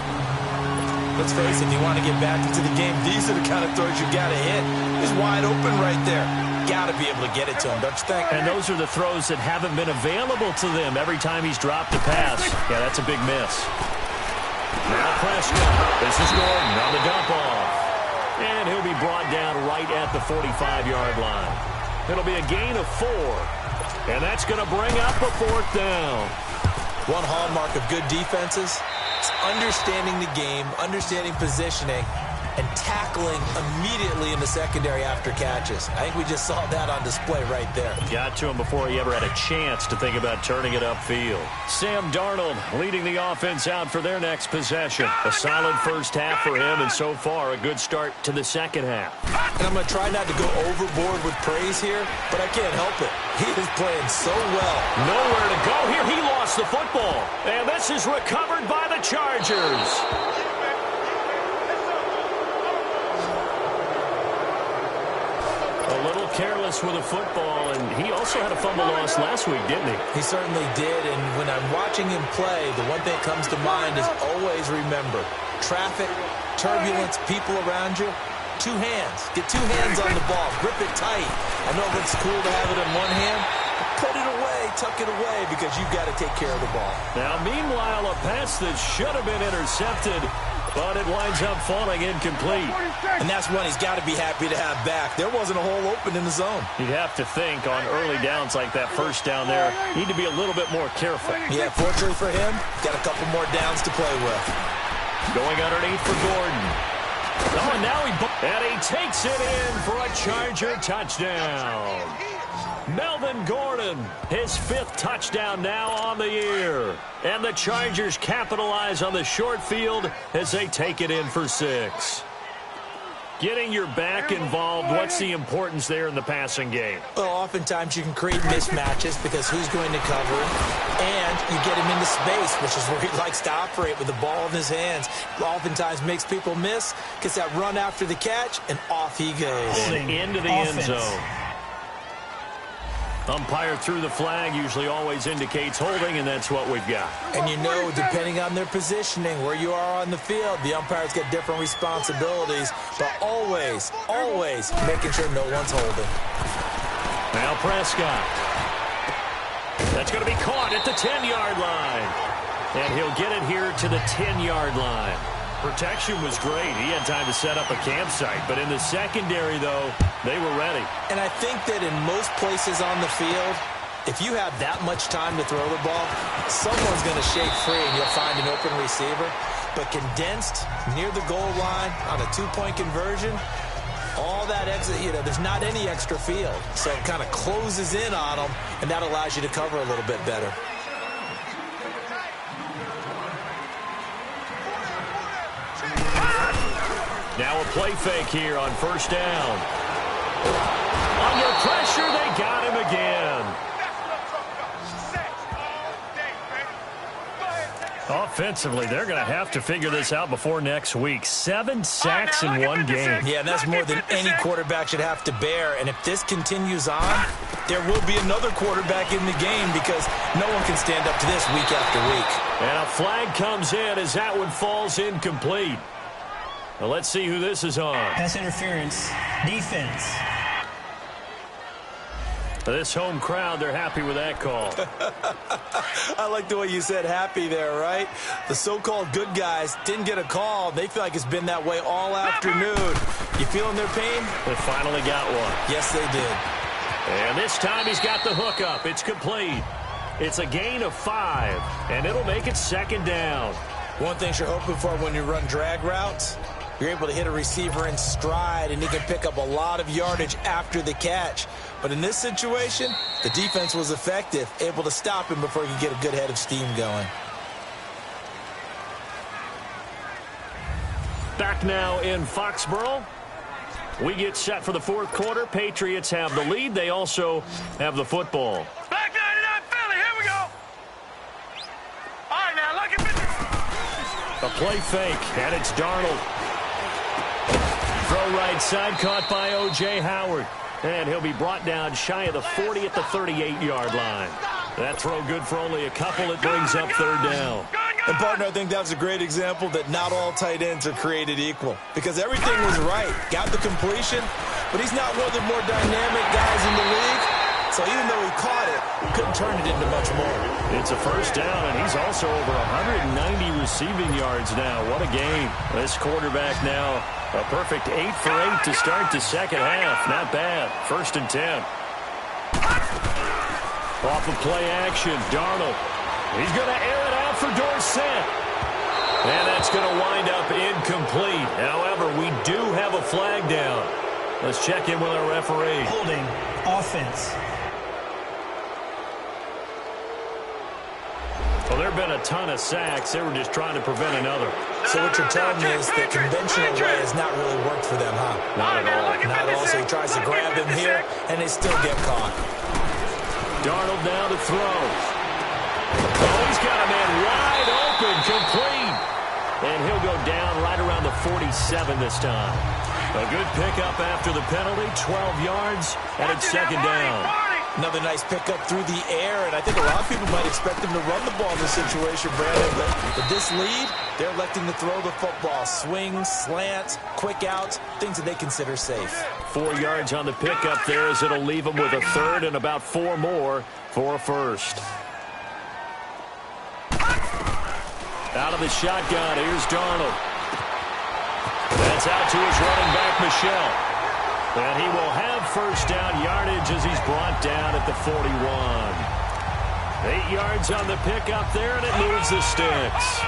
Speaker 3: Let's face it, if you want to get back into the game, these are the kind of throws you got to hit. He's wide open right there. Got to be able to get it to him, don't you think?
Speaker 2: And those are the throws that haven't been available to them every time he's dropped a pass. Yeah, that's a big miss. Now Prescott. This is Gordon on the dump off. And he'll be brought down right at the 45-yard line. It'll be a gain of 4. And that's going to bring up a fourth down.
Speaker 3: One hallmark of good defenses is understanding the game, understanding positioning, and tackling immediately in the secondary after catches. I think we just saw that on display right there.
Speaker 2: Got to him before he ever had a chance to think about turning it upfield. Sam Darnold leading the offense out for their next possession. A solid first half for him, and so far a good start to the second half.
Speaker 3: And I'm going to try not to go overboard with praise here, but I can't help it. He is playing so well.
Speaker 2: Nowhere to go here. He lost the football. And this is recovered by the Chargers. A little careless with a football, and he also had a fumble loss last week, didn't he?
Speaker 3: He certainly did, and when I'm watching him play, the one thing that comes to mind is always remember, traffic, turbulence, people around you, 2 hands. Get 2 hands on the ball. Grip it tight. I know it looks cool to have it in one hand, but put it away, tuck it away, because you've got to take care of the ball.
Speaker 2: Now, meanwhile, a pass that should have been intercepted, but it winds up falling incomplete.
Speaker 3: And that's one he's got to be happy to have back. There wasn't a hole open in the zone.
Speaker 2: You'd have to think on early downs like that first down there, need to be a little bit more careful.
Speaker 3: Yeah, fortunately for him, got a couple more downs to play with.
Speaker 2: Going underneath for Gordon. Oh, and now he takes it in for a Charger touchdown. Melvin Gordon, his 5th touchdown now on the year. And the Chargers capitalize on the short field as they take it in for 6. Getting your back involved, what's the importance there in the passing game?
Speaker 3: Well, oftentimes you can create mismatches because who's going to cover him, and you get him into space, which is where he likes to operate with the ball in his hands. Oftentimes makes people miss, gets that run after the catch, and off he goes.
Speaker 2: And into the end zone. Umpire threw the flag, usually always indicates holding, and that's what we've got.
Speaker 3: And you know, depending on their positioning, where you are on the field, the umpire's got different responsibilities, but always, always making sure no one's holding.
Speaker 2: Now Prescott. That's going to be caught at the 10-yard line. And he'll get it here to the 10-yard line. Protection was great. He had time to set up a campsite. But in the secondary, though, they were ready.
Speaker 3: And I think that in most places on the field, if you have that much time to throw the ball, someone's going to shake free and you'll find an open receiver. but condensed near the goal line on a two-point conversion. All that extra, there's not any extra field. So it kind of closes in on them, and that allows you to cover a little bit better.
Speaker 2: Now a play fake here on first down. Under pressure, they got him again. Offensively, they're going to have to figure this out before next week. 7 sacks in one game.
Speaker 3: Yeah, and that's more than any quarterback should have to bear. And if this continues on, there will be another quarterback in the game because no one can stand up to this week after week.
Speaker 2: And a flag comes in as that one falls incomplete. Well, let's see who this is on.
Speaker 4: Pass interference. Defense.
Speaker 2: This home crowd, they're happy with that call.
Speaker 3: I like the way you said happy there, right? The so-called good guys didn't get a call. They feel like it's been that way all afternoon. You feeling their pain?
Speaker 2: They finally got one.
Speaker 3: Yes, they did.
Speaker 2: And this time he's got the hook up. It's complete. It's a gain of 5, and it'll make it second down.
Speaker 3: One thing you're hoping for when you run drag routes, you're able to hit a receiver in stride, and he can pick up a lot of yardage after the catch. But in this situation, the defense was effective, able to stop him before he could get a good head of steam going.
Speaker 2: Back now in Foxborough. We get set for the fourth quarter. Patriots have the lead. They also have the football.
Speaker 5: Black 99 Philly, here we go. All right, now, look at
Speaker 2: A play fake, and it's Darnold. Throw right side, caught by O.J. Howard. And he'll be brought down shy of the 40 at the 38-yard line. That throw good for only a couple. It brings up third down.
Speaker 3: And, partner, I think that was a great example that not all tight ends are created equal. Because everything was right. Got the completion, but he's not one of the more dynamic guys in the league. So even though he caught it, he couldn't turn it into much more.
Speaker 2: It's a first down, and he's also over 190 receiving yards now. What a game. This quarterback now a perfect 8 for 8 to start the second half. Not bad. First and 10. Off of play action, Darnold. He's going to air it out for Dorsett. And that's going to wind up incomplete. However, we do have a flag down. Let's check in with our referee.
Speaker 4: Holding. Offense.
Speaker 2: Well, there have been a ton of sacks. They were just trying to prevent another.
Speaker 3: So what you're telling me is the conventional way has not really worked for them, huh?
Speaker 2: Not at all.
Speaker 3: Not at all. So he tries to grab him here, and they still get caught.
Speaker 2: Darnold now to throw. Oh, he's got a man wide open, complete. And he'll go down right around the 47 this time. A good pickup after the penalty, 12 yards, and it's second down.
Speaker 3: Another nice pickup through the air, and I think a lot of people might expect them to run the ball in this situation, Brandon. But with this lead, they're electing to throw the football. Swings, slants, quick outs, things that they consider safe.
Speaker 2: 4 yards on the pickup there as it'll leave them with a third and about 4 more for a first. Out of the shotgun, here's Darnold. That's out to his running back, Michel. And he will have first down yardage as he's brought down at the 41. 8 yards on the pickup there, and it moves the sticks.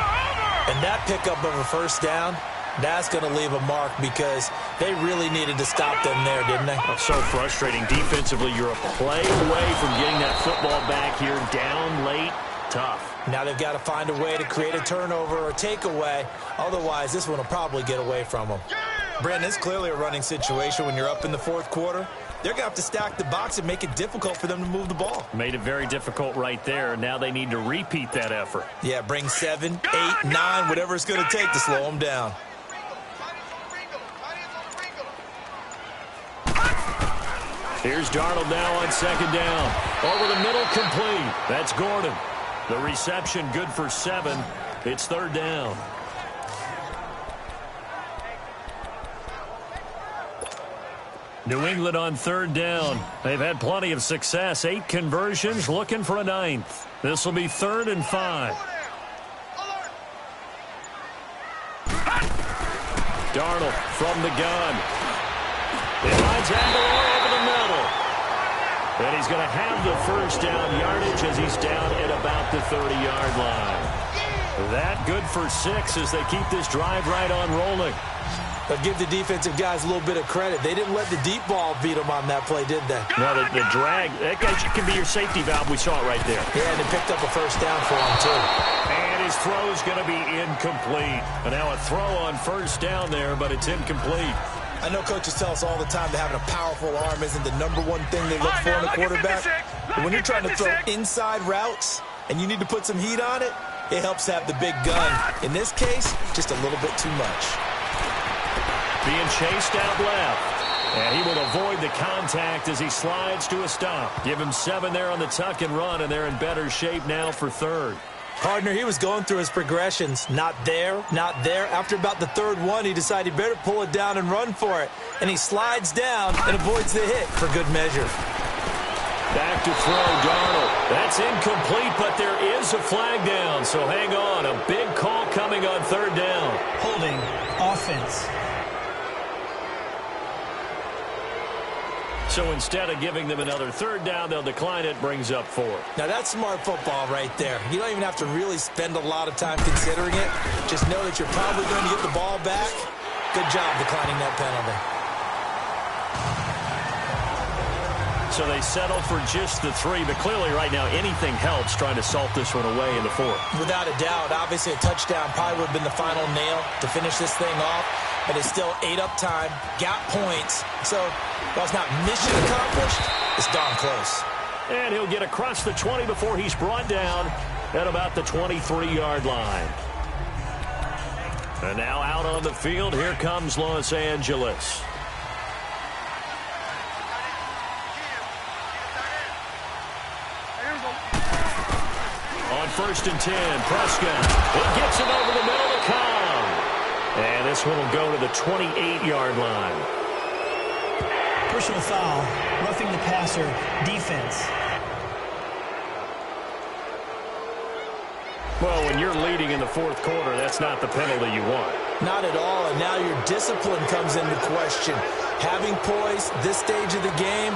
Speaker 3: And that pickup of a first down, that's going to leave a mark because they really needed to stop them there, didn't they?
Speaker 2: Oh, so frustrating. Defensively, you're a play away from getting that football back here. Down late, tough.
Speaker 3: Now they've got to find a way to create a turnover or a takeaway. Otherwise, this one will probably get away from them. Brandon, it's clearly a running situation when you're up in the fourth quarter. They're going to have to stack the box and make it difficult for them to move the ball.
Speaker 2: Made it very difficult right there. Now they need to repeat that effort.
Speaker 3: Yeah, bring 7, 8, 9, whatever it's going to take to slow them down.
Speaker 2: Here's Darnold now on second down. Over the middle, complete. That's Gordon. The reception good for 7. It's third down. New England on third down. They've had plenty of success. 8 conversions, looking for a 9th. This will be 3rd and 5. Darnold from the gun. It finds Aguilar over the middle. And he's going to have the first down yardage as he's down at about the 30-yard line. That good for 6 as they keep this drive right on rolling.
Speaker 3: But give the defensive guys a little bit of credit. They didn't let the deep ball beat them on that play, did they?
Speaker 2: No, the drag, that can be your safety valve. We saw it right there.
Speaker 3: Yeah, and they picked up a first down for him, too.
Speaker 2: And his throw's going to be incomplete. And now a throw on first down there, but it's incomplete.
Speaker 3: I know coaches tell us all the time that having a powerful arm isn't the #1 thing they look for in a quarterback. But when you're trying to throw inside routes and you need to put some heat on it, it helps have the big gun. In this case, just a little bit too much.
Speaker 2: Being chased out left. And he will avoid the contact as he slides to a stop. Give him 7 there on the tuck and run, and they're in better shape now for 3rd.
Speaker 3: Partner, he was going through his progressions. Not there, not there. After about the 3rd one, he decided he better pull it down and run for it. And he slides down and avoids the hit for good measure.
Speaker 2: Back to throw, Darnold. That's incomplete, but there is a flag down. So hang on. A big call coming on 3rd down.
Speaker 4: Holding. Offense.
Speaker 2: So instead of giving them another 3rd down, they'll decline it, brings up 4.
Speaker 3: Now that's smart football right there. You don't even have to really spend a lot of time considering it. Just know that you're probably going to get the ball back. Good job declining that penalty.
Speaker 2: So they settle for just the 3, but clearly right now anything helps trying to salt this one away in the 4th.
Speaker 3: Without a doubt, obviously a touchdown probably would have been the final nail to finish this thing off. But it's still 8 up time, got points. So while it's not mission accomplished, it's darn close.
Speaker 2: And he'll get across the 20 before he's brought down at about the 23-yard line. And now out on the field, here comes Los Angeles. On 1st and 10, Prescott. He gets it over the middle to Cobb. And this one will go to the 28-yard line.
Speaker 4: Personal foul. Roughing the passer. Defense.
Speaker 2: Well, when you're leading in the 4th quarter, that's not the penalty you want.
Speaker 3: Not at all, and now your discipline comes into question. Having poise this stage of the game,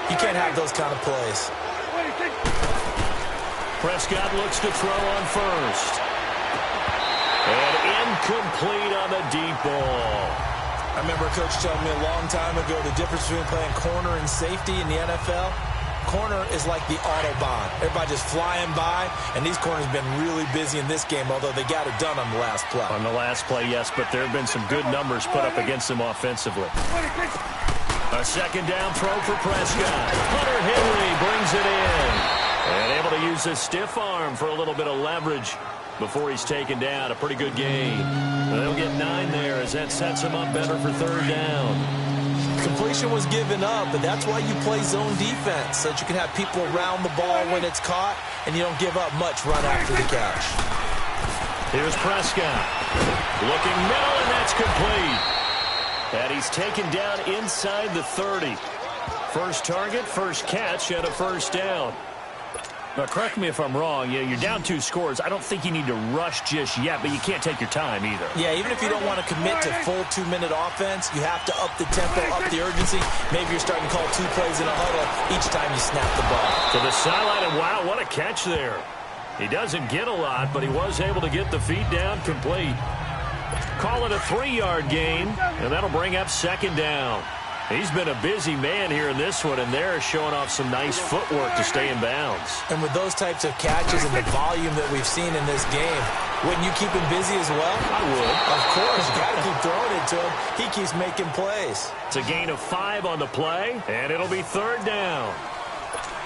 Speaker 3: you can't have those kind of plays.
Speaker 2: Prescott looks to throw on 1st. And incomplete on the deep ball.
Speaker 3: I remember a coach telling me a long time ago the difference between playing corner and safety in the NFL. Corner is like the Autobahn. Everybody just flying by, and these corners have been really busy in this game, although they got it done on the last play.
Speaker 2: On the last play, yes, but there have been some good numbers put up against them offensively. A 2nd down throw for Prescott. Hunter Henry brings it in. And able to use his stiff arm for a little bit of leverage before he's taken down. A pretty good gain. They'll get 9 there as that sets him up better for 3rd down.
Speaker 3: Completion was given up, but that's why you play zone defense, so that you can have people around the ball when it's caught, and you don't give up much run after the catch.
Speaker 2: Here's Prescott. Looking middle, and that's complete. And he's taken down inside the 30. First target, first catch, and a 1st down. Now, correct me if I'm wrong. You're down 2 scores. I don't think you need to rush just yet, but you can't take your time either.
Speaker 3: Yeah, even if you don't want to commit to full 2-minute offense, you have to up the tempo, up the urgency. Maybe you're starting to call 2 plays in a huddle each time you snap the ball.
Speaker 2: To the sideline, and wow, what a catch there. He doesn't get a lot, but he was able to get the feet down complete. Call it a 3-yard gain, and that'll bring up 2nd down. He's been a busy man here in this one, and they're showing off some nice footwork to stay in bounds.
Speaker 3: And with those types of catches and the volume that we've seen in this game, wouldn't you keep him busy as well?
Speaker 2: I would.
Speaker 3: Of course. You got to keep throwing it to him. He keeps making plays.
Speaker 2: It's a gain of 5 on the play, and it'll be 3rd down.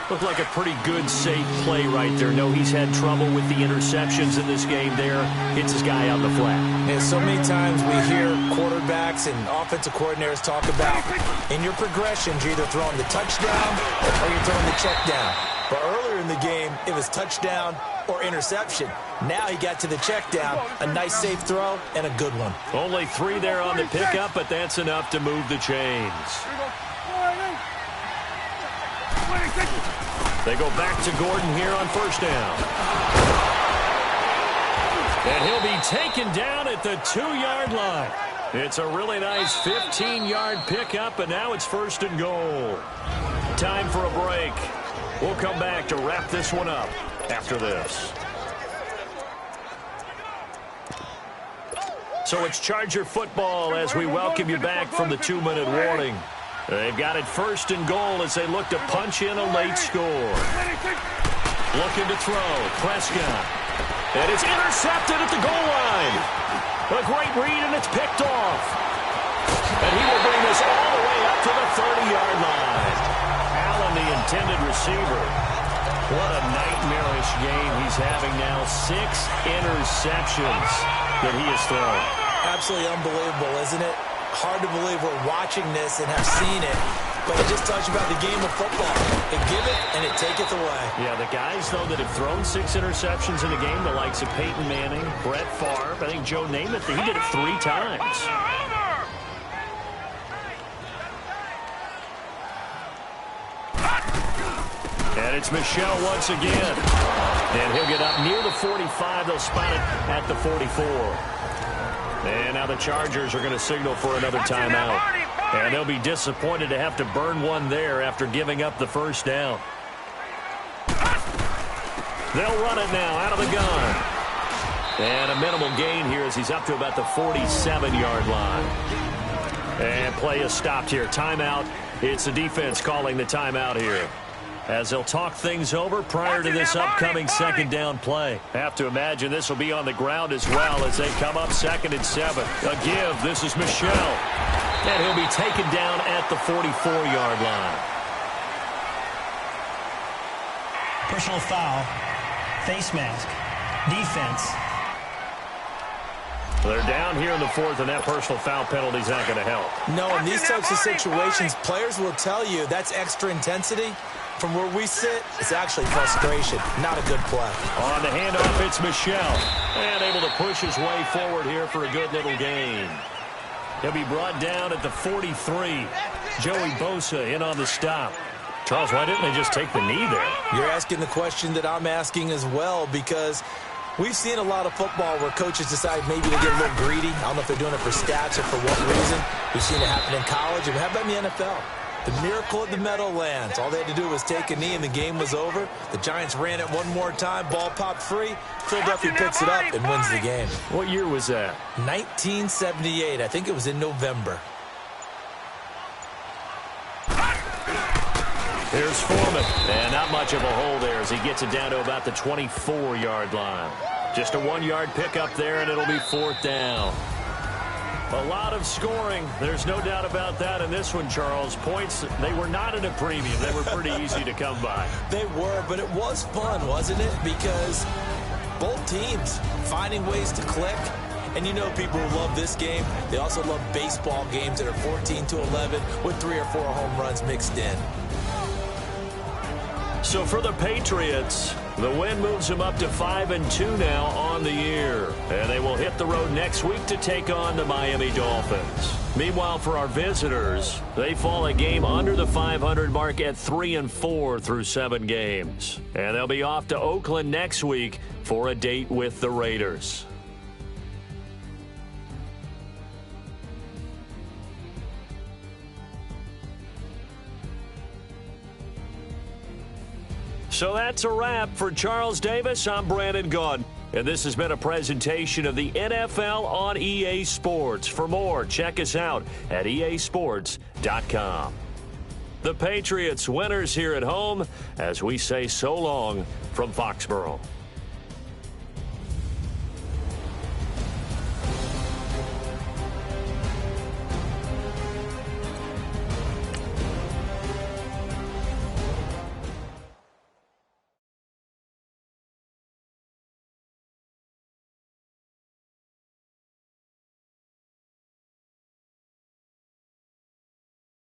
Speaker 2: Looked like a pretty good, safe play right there. No, he's had trouble with the interceptions in this game there. Hits his guy out the flat.
Speaker 3: Yeah, so many times we hear quarterbacks and offensive coordinators talk about in your progressions, you're either throwing the touchdown or you're throwing the check down. But earlier in the game, it was touchdown or interception. Now he got to the check down, a nice safe throw, and a good one.
Speaker 2: Only 3 there on the pickup, but that's enough to move the chains. They go back to Gordon here on 1st down. And he'll be taken down at the 2-yard line. It's a really nice 15-yard pickup, and now it's 1st and goal. Time for a break. We'll come back to wrap this one up after this. So it's Charger football as we welcome you back from the 2-minute warning. They've got it first and goal as they look to punch in a late score. Looking to throw. Prescott. And it's intercepted at the goal line. A great read, and it's picked off. And he will bring this all the way up to the 30-yard line. Allen, the intended receiver. What a nightmarish game he's having now. 6 interceptions that he has thrown.
Speaker 3: Absolutely unbelievable, isn't it? Hard to believe we're watching this and have seen it, but it just tells you about the game of football. It give it and it taketh away.
Speaker 2: Yeah, the guys, though, that have thrown 6 interceptions in a game, the likes of Peyton Manning, Brett Favre, I think Joe Namath, he did it 3 times. And it's Michel once again. And he'll get up near the 45. They'll spot it at the 44. And now the Chargers are going to signal for another timeout. And they'll be disappointed to have to burn one there after giving up the first down. They'll run it now out of the gun. And a minimal gain here as he's up to about the 47-yard line. And play is stopped here. Timeout. It's the defense calling the timeout here, as they'll talk things over prior to this upcoming second down play. Have to imagine this will be on the ground as well as they come up 2nd and 7. A give. This is Michel. And he'll be taken down at the 44-yard line.
Speaker 4: Personal foul. Face mask. Defense.
Speaker 2: They're down here in the 4th, and that personal foul penalty is not going to help.
Speaker 3: No, in these types of situations, players will tell you that's extra intensity. From where we sit, it's actually frustration. Not a good play.
Speaker 2: On the handoff, it's Michel. And able to push his way forward here for a good little gain. He'll be brought down at the 43. Joey Bosa in on the stop. Charles, why didn't they just take the knee there?
Speaker 3: You're asking the question that I'm asking as well, because we've seen a lot of football where coaches decide maybe to get a little greedy. I don't know if they're doing it for stats or for what reason. We've seen it happen in college. And how about in the NFL? The miracle of the Meadowlands. All they had to do was take a knee and the game was over. The Giants ran it one more time. Ball popped free. Philadelphia picks it up and wins the game.
Speaker 2: What year was that?
Speaker 3: 1978. I think it was in November.
Speaker 2: Here's Foreman. And not much of a hole there as he gets it down to about the 24-yard line. Just a 1-yard pickup there, and it'll be 4th down. A lot of scoring. There's no doubt about that in this one, Charles. Points, they were not at a premium. They were pretty easy to come by.
Speaker 3: They were, but it was fun, wasn't it? Because both teams finding ways to click. And you know people who love this game, they also love baseball games that are 14-11 with 3 or 4 home runs mixed in.
Speaker 2: So for the Patriots, the win moves them up to 5-2 now on the year. And they will hit the road next week to take on the Miami Dolphins. Meanwhile, for our visitors, they fall a game under the 500 mark at 3-4 through 7 games. And they'll be off to Oakland next week for a date with the Raiders. So that's a wrap. For Charles Davis, I'm Brandon Gaudin. And this has been a presentation of the NFL on EA Sports. For more, check us out at easports.com. The Patriots winners here at home as we say so long from Foxborough.